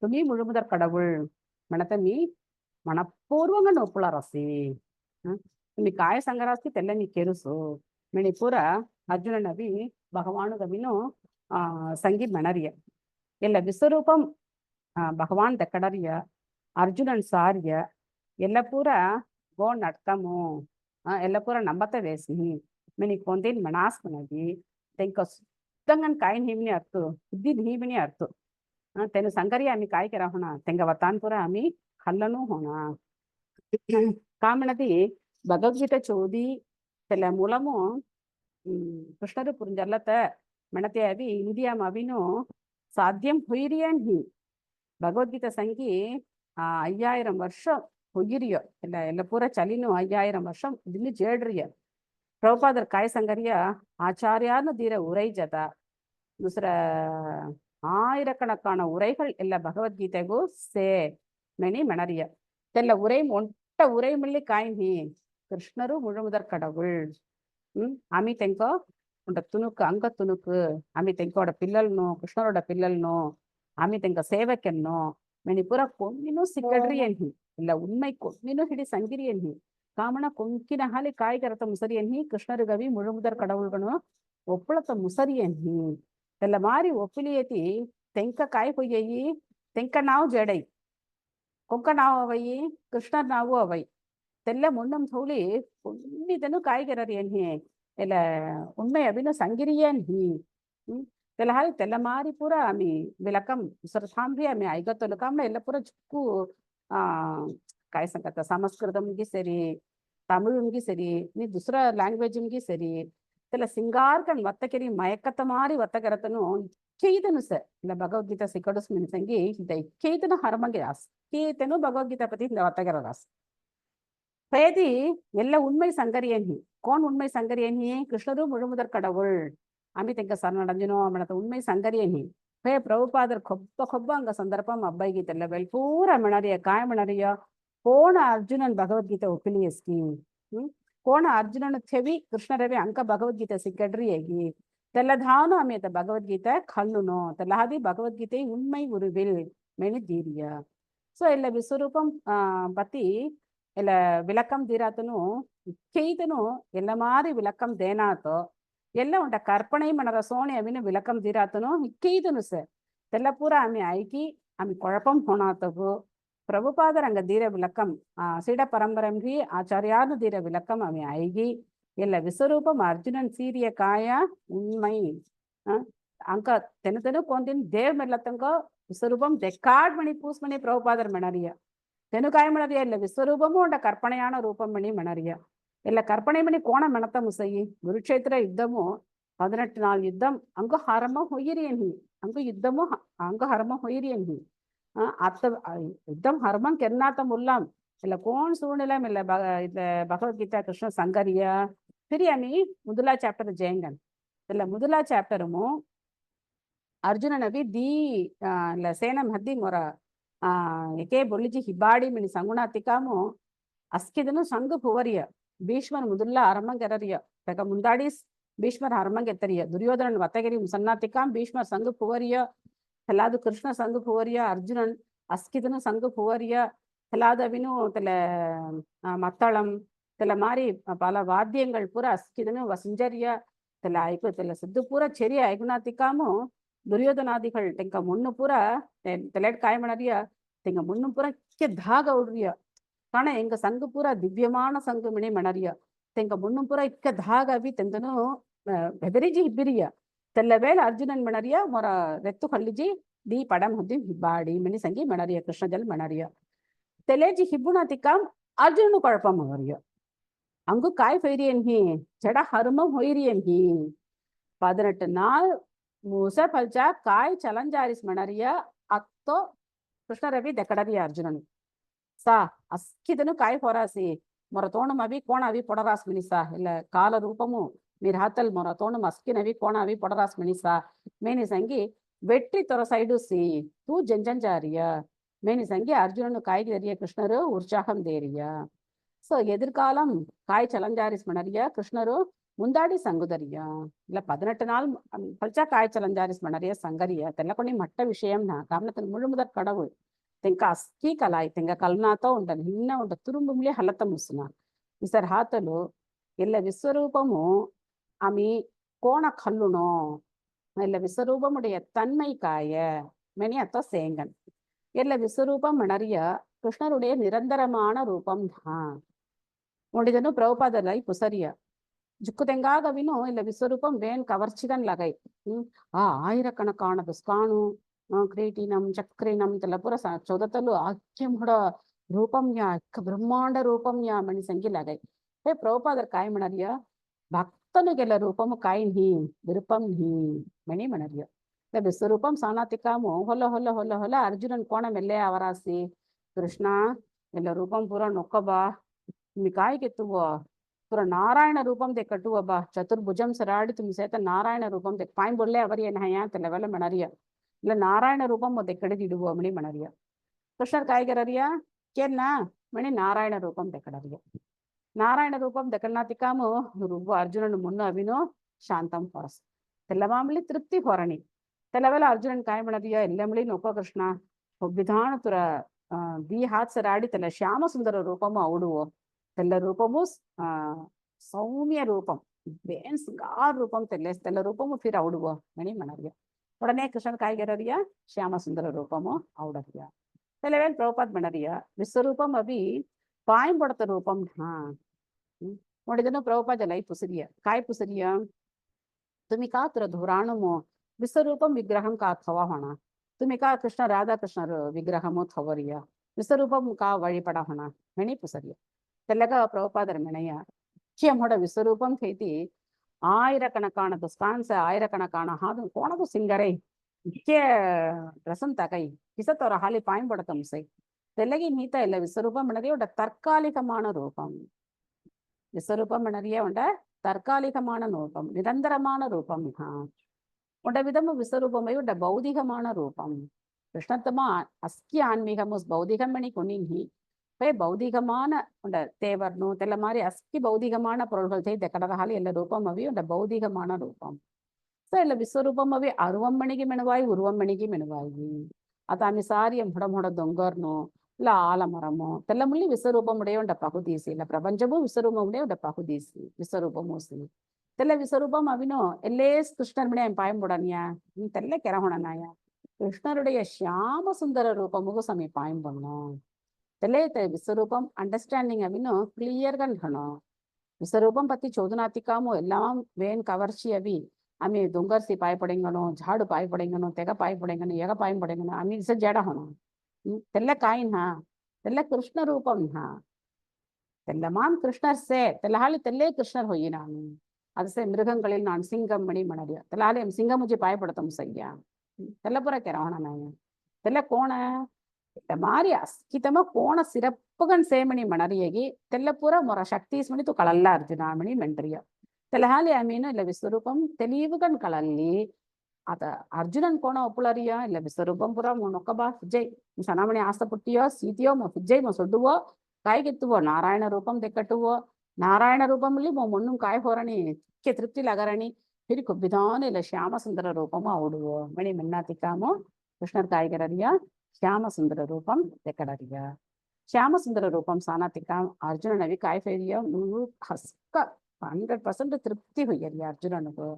துமி முழுமுதற் கடவுள் மனத்தமி మనపూర్వంగా నొప్పుల రసి మీ కాయ సంగరాస్తి తెల్ల నీ కెరుసు మేని పూర అర్జునన్ అవి భగవాను గవిను ಸಂಗಿ ಮಣರಿಯ ಎಲ್ಲ ವಿಶ್ವರೂಪಂ ಭಗವಾನ್ ದಕ್ಕಡರಿಯ ಅರ್ಜುನನ್ ಸಾರ್ಯ ಎಲ್ಲ ಪೂರ ಗೋ ನಡ್ತಮು ಎಲ್ಲ ಪೂರ ನಂಬತ ವೇಸಿ mini ಕೊಂದೇನ್ ಮಣಾಸ್ಕನದಿ Tenka ಸುತ್ತಂಗನ್ coin ಹೀಮಿನಿ earth ಬುದ್ಧಿನ್ ಹೀಮಿನಿ earth ತೆನು ಸಂಗರಿಯ ಆಮಿ ಕಾಯಿ ಕೆರ ಹೋಣ ತೆಂಗ ವತಾನ್ ಪೂರ ಆಮಿ ಹಲ್ಲನೂ ಹೋಣ ಕಾಮಣದಿ ಭಗವದ್ಗೀತೆ ಚೋದಿ ತೆಲ್ಲ ಮೂಲಮು ಕೃಷ್ಣರು ಪುರಂಜಲ್ಲತ ಮೆಣತೆ ಅವಿ ಇಂಡಿಯಾ ಅವಿನು ಸಾಧ್ಯಂ ಹೊಯ್ರಿಯನ್ ಹಿ ಭಗವದ್ಗೀತೆ ಸಂಗಿ 5000 வருஷம் பொய்யிரியோ ಎಲ್ಲ ಪೂರ ಚಲಿನು 5000 வருஷம் ಇನ್ನು ಜೇಡ್ರಿಯ ಪ್ರಭುಪಾದರ್ ಕಾಯ ಸಂಗರಿಯ ஆச்சாரியார்னு தீர உரை ஜதா துசர ஆயிரக்கணக்கான உரைகள் ಎಲ್ಲ ಭಗವದ್ಗೀತೆಗೂ ಸೇ மெனி மெணரிய தெல்ல உரை ஒன்ட்ட உரை மில்லி காய்ந்தி கிருஷ்ணரு முழுமுதற் கடவுள் ఆమె తెంకో ఉంట తునుకు అంగ తునుకు ఆమె తెంకోడ పిల్లలను కృష్ణరోட పిల్లలను ఆమె తెంక సేవకెన్నో ಮೆಣಿಪುರ ಕೊಂಗಿನೂ ಸಿಕ್ಕಡ್ರಿ ಎನ್ಹಿ ಇಲ್ಲ ಉಣ್ಮೈ ಕೊಂಗಿನೂ ಹಿಡಿ ಸಂಗಿರಿ ಎನ್ಹಿ ಕಾಮಣ ಕೊಂಕಿನ ಹಾಲಿ ಕಾಯ್ಗರತ ಮುಸರಿ ಎನ್ಹಿ ಕೃಷ್ಣರು ಗವಿ ಮುಳುಮುದರ್ ಕಡவுள்கனு ಒಪ್ಪಳತ ಮುಸರಿ ಎನ್ಹಿ ಎಲ್ಲ ಮಾರಿ ಒಪ್ಪಿಲಿಯತಿ ತೆಂಕ ಕಾಯಿ ಹೊಯ್ಯಿ ತೆಂಕ ನಾವು ಜಡೈ கொக்க நாவு அவை கிருஷ்ணர் நாவு அவை தெல்ல முன்னம் தோழி பொன்னிதனு காய்கறர் என்ஹி இல்ல உண்மை அபினு சங்கிரியன் ஹி त्याला हाय त्याला मारी पुरा आम्ही विलकम सरथांबी आम्ही ऐकतो काम ಎಲ್ಲ पुरा ಚಿಕ್ಕು काय सांगतात संस्कृतमगी सरी तमिळुमगी सरी ನೀ दुसरा लँग्वेजमगी सरी त्याला सिंगारकन वत्तकेरी मयकत मारी वत्तकरतनु ಇಕ್ಕೈತನು ಸ ಇಲ್ಲ ಭಗವದ್ಗೀತಾ ಸಿಕ್ಕಡುಸ್ ಮಿನ್ಸಂಗಿ ಇಂತ ಇಕ್ಕೈತನು ಹರಮಗೆ ಆಸ್ ಇಕ್ಕೈತನು ಭಗವದ್ಗೀತಾ பத்தி இந்த வத்தகரராஸ் பேதி ಎಲ್ಲ உண்மை சங்கரியன்ஹி கோன் உண்மை சங்கரியன்ஹி கிருஷ்ணரு முழுமுதற் கடவுள் அமித் சரணடைஞ்சினோ அவனது உண்மை சங்கரியன்ஹி பே பிரபுபாதர் கொப்ப அங்க சந்தர்ப்பம் அப்பாய்கீதல்ல வெல் பூரா மிணறிய காயமிணறிய கோண அர்ஜுனன் பகவத்கீதை ஒப்பிலியஸ்கி ಕೋಣ ಅರ್ಜುನನ ಥೆವಿ ಕೃಷ್ಣರವಿ ಅಂಕ ಭಗವದ್ಗೀತೆ ಸಿಕ್ಕಡ್ರಿ ಹೇಗಿ தெல்லதானு அமியத்த பகவத்கீதை கல்லுனோ தெல்லாதி பகவத்கீதை உண்மை உருவில் மெனி தீரிய ஸோ இல்ல விஸ்வரூபம் பத்தி இல்ல விளக்கம் தீராத்தனு இக்கைதனு ಎಲ್ಲ ಮಾರಿ ವಿಲಕಂ ದೇನಾತೋ ಎಲ್ಲ ಉಂಟ ಕರ್ಪಣೆ ಮನರ ಸೋಣಿ ಅವಿನ ವಿಲಕಂ ದೀರಾತನು ಇಕ್ಕೈದನು ಸ ತೆಲ್ಲ ಪೂರ ಆಮಿ ಐಕಿ ಆಮಿ ಕೊಳಪಂ ಹೊಣಾತಗು ಪ್ರಭುಪಾದರ ಅಂಗ ದೀರ ವಿಲಕಂ ಸೀಡ ಪರಂಪರಂಗಿ ಆಚಾರ್ಯಾನು ದೀರ ವಿಲಕಂ ಆಮಿ ಐಗಿ ಎಲ್ಲ ವಿಶ್ವರೂಪಂ ಅರ್ಜುನನ್ ಸೀರಿಯ ಕಾಯ ಉಣ್ಮೈ ಅಂಕ ತೆನು ಕೊಂದಿನ ದೇವ್ ಮೆಲ್ಲತಂಗ ವಿಶ್ವರೂಪಂ ದೆಕ್ಕಾಡ್ ಮಣಿ பூஸ் மணி பிரபுபாதர் மணறிய தெனு காய மணறிய இல்ல விஸ்வரூபமும் உண்ட கற்பனையான ரூபம் மணி மணறிய இல்ல கற்பனை மணி கோண மெனத்த முசையி குருக்ஷேத்திர யுத்தமு 18 நாள் யுத்தம் அங்கு ஹரமம் ஹொய்யிரியன்ஹி அங்கு யுத்தமு அங்கு ஹரமம் ஹொய்யிரியன்ஹி அத்த யுத்தம் ஹரமம் கெர்நாத்தம் உள்ளாம் இல்ல கோன் சூழ்நிலம் இல்ல இந்த பகவத்கீதா கிருஷ்ண சங்கரியா பிரியாமி முதலா சாப்டர் ஜெயங்கன் இல்ல முதலா சாப்டருமு ಅರ್ಜುನನವಿ ದಿ ಇಲ್ಲ ಸೇನಂ ಹದ್ದಿ ಮೊರ ಏಕೆ ಬೊಳ್ಳಿಜಿ ಹಿಬ್ಬಾಡಿ ಮಿನಿ ಸಂಗುಣಾತಿಕಾಮು ಅಸ್ಕಿದನು ಸಂಘ ಪುವರಿಯ ಭೀಷ್ಮನ್ ಮುದುಲ್ಲ ಹರಮಂಗೆರರಿಯ ಬೇಗ ಮುಂದಾಡಿಸ್ ಭೀಷ್ಮರ್ ಹರಮಂಗೆತ್ತರಿಯ ದುರ್ಯೋಧನನ್ ವತ್ತಗಿರಿ ಮುಸನ್ನಾತಿಕಾಂ ಭೀಷ್ಮರ್ ಸಂಘ ಪುವರಿಯ ಎಲ್ಲಾದು ಕೃಷ್ಣ ಸಂಘ ಪುವರಿಯ ಅರ್ಜುನನ್ ಅಸ್ಕಿದನು ಸಂಘ ಪುವರಿಯ எல்லாதவினும் இதுல மத்தளம் இதுல மாதிரி பல வாத்தியங்கள் பூரா அஸ்கிதனு வசஞ்சரிய இதுல ஐக்கு இதுல சித்து பூரா செரி ஐகுணாத்திக்காமும் துரியோதனாதிகள் ತೆಂಕ ಮುನ್ನು ಪೂರ ತೆಲೆಡ್ ಕಾಯ ಮಾಡರಿಯ ತೆಂಕ ಮುನ್ನು ಪೂರ ಧಾಗ ಉಡ್ರಿಯ ಕಾಣ ಎಂಗ ಸಂಘ ಪೂರ ದಿವ್ಯಮಾನ ಸಂಘ ಮಿಣಿ ಮಣರಿಯ ತೆಂಕ ಮುನ್ನು ಪೂರ ಇಕ್ಕ ಧಾಗ ಅವಿ ತೆಂದನು ಬೆದರಿಜಿ ಹಿಬ್ಬಿರಿಯ ತೆಲ್ಲ ವೇಳ ಅರ್ಜುನನ್ ಮಣರಿಯ ಮೊರ ರೆತ್ತು ಕಳ್ಳಿಜಿ ದಿ ಪಡಂ ಹುದ್ದಿ ಹಿಬ್ಬಾಡಿ ಮಿಣಿ ಸಂಗಿ ಮಣರಿಯ ಕೃಷ್ಣ ಜಲ್ ಮಣರಿಯ ತೆಲೆಜಿ ಹಿಬ್ಬುಣಾತಿಕಾಂ ಅರ್ಜುನನು ಕೊಳಪಂ ಅವರಿಯ ಅಂಗು ಕಾಯ್ ಫೈರಿಯನ್ಹಿ ಜಡ ಹರುಮಂ ಹೊಯ್ರಿಯನ್ಹಿ 18 நாள் ಮೂಸ ಫಲ್ಚ ಕಾಯ್ ಚಲಂಜಾರಿಸ್ ಮಣರಿಯ ಅತ್ತೋ ಕೃಷ್ಣ ರವಿ ದೆಕಡರಿಯ ಅರ್ಜುನನು ಸಾ ಅಸ್ಕಿದನು ಕಾಯ್ ಹೊರಾಸಿ ಮೊರ ತೋಣಂ ಅವಿ ಕೋಣ ಅವಿ పొడరాస్ మినిసా ಇಲ್ಲ ಕಾಲ ರೂಪము మీరు హతల్ మొర తోణం అస్కినవి కోణ అవి పొడరాస్ మినిసా మేని సంగి வெற்றி தொர சைடு சி தூ ஜெஞ்சஞ்சாரிய மேனி சங்கி அர்ஜுனனு காய்க்கு தெரிய கிருஷ்ணரு உற்சாகம் தேரிய ஸோ எதிர்காலம் காய் சலஞ்சாரிஸ் மணரிய கிருஷ்ணரு முந்தாடி சங்குதரியா இல்ல 18 நாள் பல்ச்சா காய் சலஞ்சாரிஸ் மணரிய சங்கரிய தெல்லకొన్ని மட்ட விஷயம் காரணத்தின் முழுமுதற் கடவுள் தெங்க அஸ்கி கலாய் தெங்க கல்நாతో ఉంటది నిన్న ఉంట తురుంబుమ్లే హలత ముసున ఇసర్ హాతలు ಎಲ್ಲ విశ్వరూపము ఆమె కోణ కల్లునో இல்ல விஸ்வரூபமுடைய தன்மை காய மெனி அத்தோ சேங்கன் இல்ல விஸ்வரூபம் மணறிய கிருஷ்ணருடைய நிரந்தரமான ரூபம் தான் முடிதನು பிரபுபாதரை புசரிய ஜுக்கு தெங்காகவினோ இல்ல விஸ்வரூபம் வேன் கவர்ச்சிதன் லகை ஆயிரக்கணக்கான புஸ்கானு கிரீட்டினம் சக்ரினம் இதெல்ல ಪೂರ ಚೌದತ್ತಲು ಆಕ್ಯಮುಡ ರೂಪಂ ಯಾ ಬ್ರಹ್ಮಾಂಡ ರೂಪಂ ಯಾ ಮಣಿ ಸಂಗಿ ಲಗೈ ಹೇ ಪ್ರಭುಪಾದರ್ ಕಾಯ್ ಮಣರಿಯ ಭಕ್ತನಿಗೆಲ್ಲ ರೂಪము ಕಾಯಿನ್ಹಿ ವಿರುಪಂ ಹಿ ಮಣಿ ಮಣರಿಯ ಇಲ್ಲ ವಿಶ್ವರೂಪಂ ಸಾನಾತಿಕಾಮು ಹೊಲ ಹೊಲ ಹೊಲ ಹೊಲ ಅರ್ಜುನನ್ ಕೋಣ ಮೆಲ್ಲೆ ಅವರಾಸಿ ಕೃಷ್ಣ ಎಲ್ಲ ರೂಪಂ ಪೂರ ನೊಕ್ಕಬಾ మీ కాయకెత్తువో పుర నారాయణ రూపం దే కట్టువబా చతుర్భుజం సరాడి తుమ్ సేత నారాయణ రూపం దే పాయం బొల్లే అవరి ఎనహయా తెలవల మణరియ ಇಲ್ಲ ನಾರಾಯಣ ರೂಪಂ ಒದೆ ಕಡೆದಿಡುವ ಮಣಿ ಮಣರಿಯ ಕೃಷ್ಣರ್ ಕಾಯ್ಗರರಿಯ ಕೇನ್ನ ಮಣಿ ನಾರಾಯಣ ರೂಪಂ ದೆಕಡರಿಯ ನಾರಾಯಣ ರೂಪಂ ದೆಕಡ್ನಾತಿಕಾಮು ರುಬ್ಬು ಅರ್ಜುನನು ಮುನ್ನು ಅವಿನೋ ಶಾಂತಂ ಹೊರಸ್ తెల్లమామిలి తృప్తి ಹೊರಣಿ తెల్లవేళ అర్జునన్ కాయ మణరియ ఎల్లమిలి నొక్క కృష్ణ ಒಬ್ಬಿಧಾನ ತುರ ದಿ ಹಾತ್ ಸರಾಡಿ ತೆಲ್ಲ ಶ್ಯಾಮ ಸುಂದರ ರೂಪము అవుడువో తెల్ల రూపము సౌమ్య రూపం ಬೇನ್ ಸಿಂಗಾರ ರೂಪಂ ತೆಲ್ಲ ರೂಪము ಫಿರ್ అవుడువో ಮಣಿ ಮನರಿಯ உடனே கிருஷ்ணன் காய்கறிய ಶ್ಯಾಮ சுந்தர ரூபமோ అవుడறிய தெல்லவேல் பிரபுபாத் மனரிಯ விஸ்வரூபம் அபி பாயம்படுத்த ரூபம் ನೋಡಿದನು ಪ್ರಭುಪಾದ ಲೈ ಪುಸರಿಯ ಕಾಯ್ ಪುಸರಿಯ तुम्ही का तुर धोराणमो विश्वरूपम विग्रहम का थवा होना तुम्ही का कृष्ण राधा कृष्ण विग्रहमो थवरिय विश्वरूपम का वழிपಡ होना मणि पुसरिय తెల్లగా ప్రభుపాదర మెణయ్య முக்கியம் ஹோட விஸ்வரூபம் கைதி ஆயிரக்கணக்கான துஸ்கான்ச ஆயிரக்கணக்கான ஹாதும் கோணது சிங்கரை முக்கிய ரசம் தகை கிசத்தோர ஹாலி பாயம்படுத்தும் செய் தெல்லகி மீத்த இல்ல விஸ்வரூபம் என்னதையோட தற்காலிகமான ரூபம் விஸ்வரூபம் என்னறிய உண்ட தற்காலிகமான ரூபம் நிரந்தரமான ரூபம் உண்ட விதமு விஸ்வரூபமை உண்ட பௌதிகமான ரூபம் கிருஷ்ணத்தமா அஸ்கி ஆன்மீகமு பௌதிகம் மணி கொன்னின்ஹி பௌதிகமான உண்ட தேவர்னு தெல்ல மாதிரி அஸ்கி பௌதிகமான பொருள்கள் செய்த கடறகாலி எல்லா ரூபம் அவி உண்ட பௌதிகமான ரூபம் ಸೊ ಇಲ್ಲ ವಿಶ್ವರೂಪಂ ಅವಿ ಅರುವಮ್ಮಣಿಗೆ ಮೆಣುವಾಯಿ ಉರುವಮ್ಮಣಿಗೆ ಮೆಣುವಾಯಿ ಅದು ಆమె సారి మొడ దొంగర్ను ఇలా ఆలమరము తెల్లముల్లి విశ్వరూపముడే ఉండ పహుదీసి ఇలా ప్రపంచము విశ్వరూపముడే ఉండ పహుదీసి విశ్వరూపమూసి తెల్ల విశ్వరూపం అవినో ఎల్లే కృష్ణరుడే పాయంబుడనియా తెల్ల కెరహుణనాయ కృష్ణరుடைய శ్యామ సుందర రూపముగు సమీ పాయంబుణ్ణు తెల్లే విశ్వరూపం అండర్స్టాండింగ్ అవినో క్లియర్ గా ఉండను విశ్వరూపం పத்தி చోదనాతికాము ఎல்லாம் వేన్ కవర్చి అవి आम्ही डोंगरसी पाय पडेंगनो झाड पाय पडेंगनो तेगा पाय पडेंगनो एगा पाय पडेंगनो आम्ही इसे जड़ा होनो तेल्ला काय ना तेल्ला कृष्ण रूपम ना तेल्ला मान कृष्णर से तेल्ला हाली तेल्ले कृष्णर होई ना ಅದसे ಮೃಗಂಗಳಲ್ಲಿ ನಾನು ಸಿಂಗಂ ಮಣಿ ಮಾಡರಿಯ ತೆಲ್ಲ ಹಾಲಿ ಸಿಂಗ ಮುಜೆ ಪಾಯ ಪಡತಂ ಸಯ್ಯ ತೆಲ್ಲ ಪುರ ಕೆರವಣ ನಾಯ ತೆಲ್ಲ ಕೋಣ ಮಾರಿ ಅಸ್ಕಿತಮ ಕೋಣ ಸಿರಪ್ಪಗನ್ ಸೇಮಣಿ ಮಣರಿಯಗಿ ತೆಲ್ಲ ಪುರ ಮೊರ ಶಕ್ತೀಸ್ ಮಣಿ ತು ಕಳಲ್ಲ ಅರ್ಜುನ ಮಣಿ ಮೆಂಟ್ರಿಯ తెలహాలి ఆమెను ఇలా విశ్వరూపం తెలియవుగా కళల్లి అత అర్జునన్ కోణ ఒప్పులరియా ఇలా విశ్వరూపం పురా మొక్క బా ఫిజ్జై సనామణి ఆస్త పుట్టియో సీతియో మో ఫిజ్జై మో సొడ్డువో కాయకెత్తువో నారాయణ రూపం తెక్కట్టువో నారాయణ రూపంಲಿ మో మొన్ను కాయ ಹೋರಣಿ ಕೆ ತೃಪ್ತಿ ಲಗರಣಿ ಫಿರಿ ಕೊಬ್ಬಿದಾನ ಇಲ್ಲ ಶ್ಯಾಮ ಸುಂದರ ರೂಪಮು అవుడువో ಮಣಿ ಮೆನ್ನಾತಿಕಾಮೋ ಕೃಷ್ಣರ್ ಕಾಯ್ಗರರಿಯ ಶ್ಯಾಮ ಸುಂದರ ರೂಪಂ ತೆಕ್ಕಡರಿಯ ಶ್ಯಾಮ ಸುಂದರ ರೂಪಂ ಸಾನಾತಿಕಾಂ ಅರ್ಜುನನವಿ ಕಾಯ ಫೇರಿಯ ನೂರು ಹಸ್ಕ 100% ತೃಪ್ತಿ ಹೋಯ್ಯರಿ ಅರ್ಜುನನಿಗೂ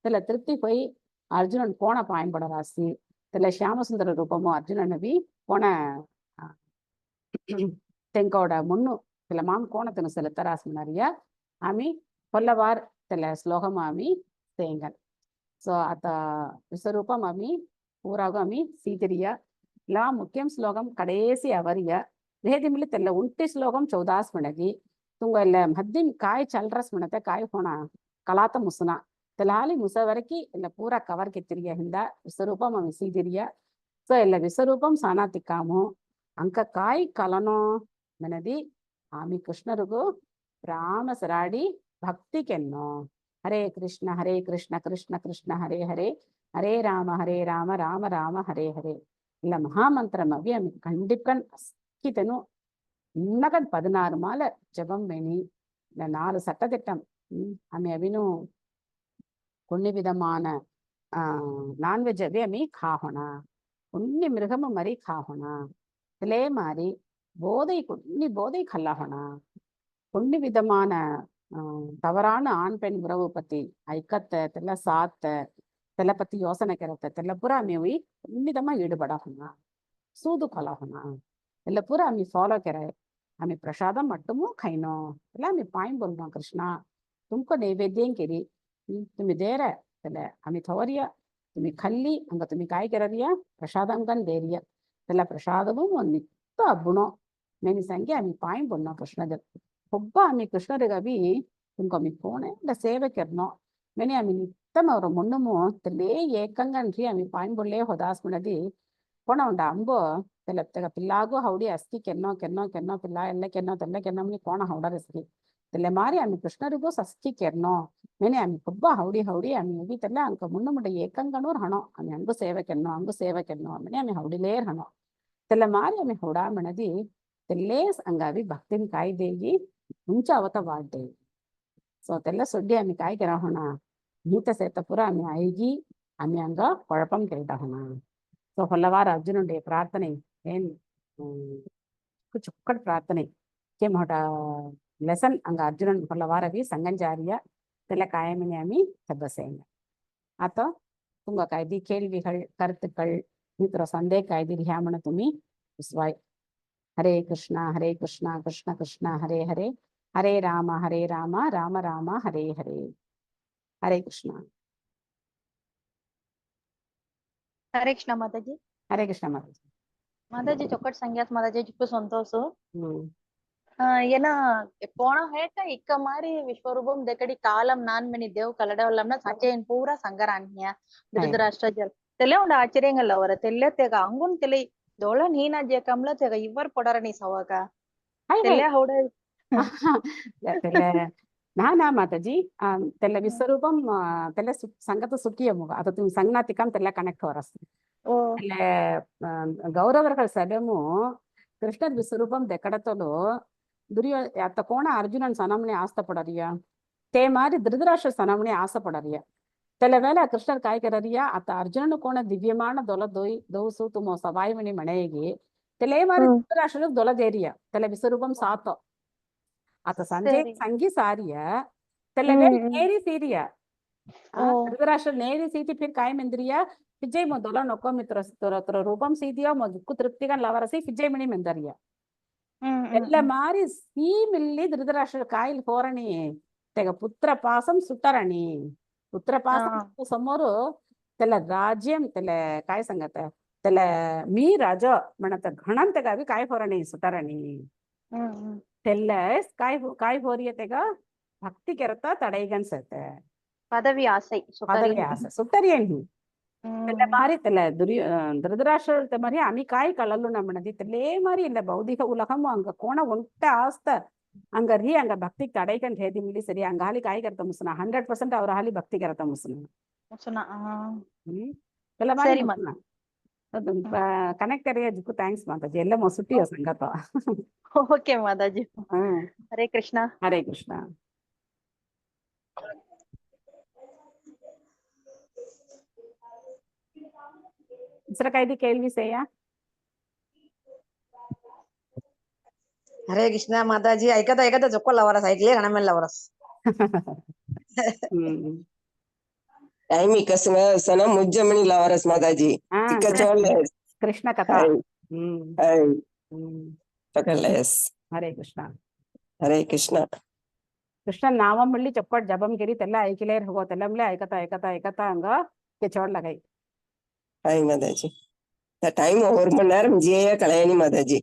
తెల్ల తృప్తి పోయి అర్జునన్ కోణ పాయంబడ రాసి తెల్ల శ్యామసుందర రూపము అర్జుననవి కోణ తెంకోడ మున్ను తెల్ల మాం కోణ తను సెలత రాసినారియ ఆమె కొల్లవార్ తెల్ల శ్లోకం ఆమె తేంగన్ సో అత విశ్వరూపం ఆమె పూరాగా ఆమె సీతిరియ ఇలా ముఖ్యం శ్లోకం కడేసి అవరియ వేదిమిలి తెల్ల ఉంటి శ్లోకం 14 మణగి तुंग ಇಲ್ಲ ಮದ್ದಿನ ಕಾಯಿ ಚಲ್ರಸ್ ಮಣತೆ ಕಾಯಿ ಹೋಣ ಕಲಾತ ಮುಸುನ ತೆಲಾಲಿ ಮುಸವರಕಿ ಇಲ್ಲ ಪೂರ ಕವರ್ ಕೆತ್ತಿರಿಯ ಹಿಂದ ವಿಶ್ವರೂಪಂ ಅವಿ ಸೀದಿರಿಯ ಸೊ ಇಲ್ಲ ವಿಶ್ವರೂಪಂ ಸಾನಾತಿಕಾಮು ಅಂಕ ಕಾಯಿ ಕಲನೋ ಮನದಿ ಆಮಿ ಕೃಷ್ಣರಿಗೂ ರಾಮ ಸರಾಡಿ ಭಕ್ತಿ ಕೆನ್ನೋ ಹರೇ ಕೃಷ್ಣ ಕೃಷ್ಣ ಕೃಷ್ಣ ಹರೇ ಹರೇ ಹರೇ ರಾಮ ರಾಮ ರಾಮ ಹರೇ ಹರೇ ಇಲ್ಲ ಮಹಾಮಂತ್ರಂ ಅವಿ ಆಮಿ ಕಂಡಿಪ್ಪನ್ ಅಸ್ಕಿತನು இன்னகன் 16 மாலை ஜபம் வேணி இந்த 4 சட்டத்திட்டம் ஆమె అవిను కొన్ని విధமான నాన్వెజ్ అవి ఆమె కాహొణ కొన్ని మిருகము మరి కాహొణ ఇలే మారి போதை కొన్ని போதை கல்லாஹொண కొన్ని விதமான தவறான ஆண் பெண் உறவு பத்தி ஐக்கத்தை தெல்ல சாத்த தெல்ல பத்தி யோசனை கிறத்த தெல்ல பூரா ஆమె அవి ಖಂಡಿತமா ஈடுபடாஹொಣ சூது கொலாஹொಣ ಎಲ್ಲ ಪೂರ ಆಮಿ ಫಾಲೋ ಕೆರೆ आम्ही प्रसादम मट्टमू खाइनो એટલે आम्ही पायम बोलनो कृष्णा तुमको नैवेद्यं केरी तुम्ही देर એટલે आम्ही थवरिया तुम्ही खल्ली अंग तुम्ही काय कररिया प्रसादम गन देरिया એટલે प्रसादमू नित्त अब्बुनो मेनी संगे आम्ही पायम बोलनो कृष्णद ಒಬ್ಬ आम्ही कृष्णरिगवी तुमको आम्ही कोणे ಇಲ್ಲ ಸೇವೆ ಕೆರ್ನೋ मेनी आम्ही नित्यम ಅವರ ಮೊನ್ನಮು ತಲೆ ಏಕಂಗನ್ರಿ आम्ही पायम बोलले होदास मनदी कोण ಉಂಡ ಅಂಬೋ తెల్ల పిల్లాగు హౌడి అస్కి కెన్నో కెన్నో కెన్నో పిల్ల ఎల్ల కెన్నో తెల్ల కెన్నోని కోణ హౌడరస్కి తెల్ల మారి ఆమె కృష్ಣರಿಗೂ ಸಸ್ಕಿ ಕೆರ್ನೋ ಮೇನೆ ಆమె ಒಬ್ಬ ಹೌಡಿ ಆమె ಹೋಗಿ ತೆಲ್ಲ ಅಂಕ ಮುನ್ನ ಮುಟ್ಟ ಏಕಂಗನೂರ್ ಹಣೋ ಆమె ಅಂಗು ಸೇವೆ ಕೆನ್ನೋ ಮೇನೆ ಆమె ಹೌಡಿಲೇರ್ ಹಣೋ ತೆಲ್ಲ ಮಾರಿ ಆమె ಹೌಡಾ ಮಣದಿ ತೆಲ್ಲೇ ಅಂಗಾವಿ ಭಕ್ತಿನ ಕಾಯ್ದೇಗಿ ಮುಂಚ ಅವತ ವಾಡ್ಡೆ ಸೊ ತೆಲ್ಲ ಸೊಡ್ಡಿ ಆమె ಕಾಯ್ ಕೆರಹೋಣ ನೀತ ಸೇತ ಪುರ ಆమె ಐಗಿ ಆమె ಅಂಗ ಕೊಳಪಂ ಕೆಲ್ಟ ಹೋಣ ஸோ சொல்லவார அர்ஜுனுடைய பிரார்த்தனை ஏன் చక్కటి ప్రార్థన ఇకే మాట లెసన్ అంగ అర్జునన్ కొల్లవారవి సంగஞ்சாரிய தெல்ல காயமினியாமி செப்பசேங்க आता तुंग कायदी கேள்விகள் கருத்துக்கள் மித்திர சந்தே कायदी ध्यामण तुम्ही विस्वाय हरे कृष्णा कृष्ण कृष्ण हरे हरे हरे राम राम राम हरे हरे हरे कृष्णा माताजी हरे कृष्णा माताजी माताजी चौकट संज्ञात माताजी जिप्पू संतोषु हम्म ஏன்னா போன ஹேட்ட இக்க மாதிரி விஸ்வரூபம் දෙකඩි කාලම් நான்மணி தேவ் கலடவல்லம்னா சச்சையன் பூரா சங்கரான்யா திருதராஷ்டிர ஜல் தெல்ல உண்ட ஆச்சரியங்கள்ல வர தெல்ல தேக அங்குன் தெலை தோல நீனா ஜேகம்ல தேக இவர் பொடரணி சவாக தெல்ல ஹவுட తెల్ల నానా మాతాజీ తెల్ల విశ్వరూపం తెల్ల సంగత సుఖియము అత తుమ్ సంజ్ఞాతికం తెల్ల కనెక్ట్ వరస్ ஓ తెల్ల గౌరవర్గల సభము కృష్ణ విశ్వరూపం దెక్కడతోలో ದುರ್ಯೋ ಅತ್ತ ಕೋಣ ಅರ್ಜುನನ್ ಸನಮನೆ ಆಸ್ತಪಡರಿಯ ತೇ ಮಾರಿ ಧೃತರಾಷ್ಟ್ರ ಸನಮನೆ ಆಸಪಡರಿಯ ತೆಲವೇಲ ಕೃಷ್ಣರ್ ಕಾಯ್ಕರರಿಯ ಅತ್ತ ಅರ್ಜುನನು ಕೋಣ ದಿವ್ಯಮಾನ ದೊಲ ದೋಸು ತುಮೋ ಸವಾಯಿಮಣಿ ಮನೆಗೆ ತೆಲೆ ಮಾರಿ ಧೃತರಾಷ್ಟ್ರ ದೊಲ ದೇರಿಯ ತೆಲೆ ವಿಶ್ವರೂಪಂ ಸಾತ ಅತ್ತ ಸಂಜೆ ಸಂಗಿ ಸಾರಿಯ ತೆಲವೇಲ ನೇರಿ ಸೀರಿಯ ಧೃತರಾಷ್ಟ್ರ ನೇರಿ ಸೀತಿ ಫಿರ್ ಕಾಯ ಮೆಂದ್ರಿಯ ಫಿಜಯ್ ಮೊದಲ ನೊಕ್ಕೋ ಮಿತ್ರ ರೂಪಂ ಸೀದಿಯ ಮೊದಕ್ಕು ತೃಪ್ತಿಗನ್ ಲವರಸಿ ಫಿಜಯ್ ಮಣಿ ಮೆಂದರಿಯ ಎಲ್ಲ ಮಾರಿ ಸೀಮಿಲ್ಲಿ ಧೃತರಾಷ್ಟ್ರ ಕಾಯಿಲ್ ಹೋರಣಿ ತೆಗ ಪುತ್ರ ಪಾಸಂ ಸುಟ್ಟರಣಿ ಪುತ್ರ ಪಾಸಂ ಸಮೋರು ತೆಲ ರಾಜ್ಯಂ ತೆಲ ಕಾಯ ಸಂಗತ ತೆಲ ಮೀ ರಾಜ ಮಣತ ಘಣಂ ತೆಗಾವಿ ಕಾಯ ಹೋರಣಿ ಸುಟ್ಟರಣಿ ತೆಲ್ಲ ಕಾಯ ಹೋರಿಯ ತೆಗ ಭಕ್ತಿ ಕೆರತ ತಡೈಗನ್ಸತ್ತೆ பதவி ஆசை ಪದವಿ ಆಸೆ ಸುಟ್ಟರಿಯಣಿ தெல்ல மாதிரி தெல்ல திருதராஷ்டிர மாதிரி அமிகாய் கலல்லு நம்மனது தெல்லே மாதிரி இல்ல பௌதிக உலகம் அங்க கோண ஒன்ட்ட ஆஸ்த அங்க ರೀ ಅಂಗ ಭಕ್ತಿ ತಡೈಕಂಡ್ ಹೇದಿ ಮಿಲಿ ಸರಿ ಅಂಗ ಹಾಲಿ ಕಾಯಿ ಕರ್ತ ಮುಸ್ನ 100% ಅವ್ರ ಹಾಲಿ ಭಕ್ತಿ ಕರತ ಮುಸ್ನ ಎಲ್ಲ ಮಾಡಿ ಕನೆಕ್ಟ್ ಕರಿಯ ಜಿಕ್ಕು ಥ್ಯಾಂಕ್ಸ್ ಮಾತಾಜಿ ಎಲ್ಲ ಮೊಸುಟ್ಟಿಯ ಸಂಗತ ಓಕೆ ಮಾತಾಜಿ ಹರೇ ಕೃಷ್ಣ ಹರೇ ಕೃಷ್ಣ दुसरं काही केळवी सेया हरे कृष्णा माताजी ऐकता ऐकता चोक्को लवरस ऐकले गणमेल लवरस टाइमी कसम सना मुज्जमणी लवरस माताजी तिका चोलेस कृष्ण कथा पकलेस हरे कृष्ण कृष्ण नामं मళ్ళీ चप्पट जपम केरी तेल्ला ऐकलेर हो तेल्लमले ऐकता अंग के चोड लगाई हाय माताजी द टाइम ओवर मन्नेरम जिये कलयनी माताजी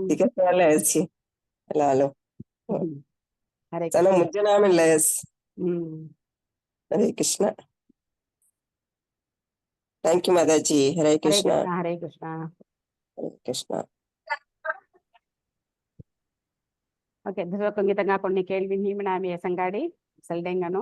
तिका चोलेस हेलो हरे सना मुज्जनाम लेस Hare Krishna thank you Mataji Hare Krishna Hare Krishna okay దిశ కొంగితంగా కొన్ని కేள்వి హీమనామి సంగాడి సెల్డెంగను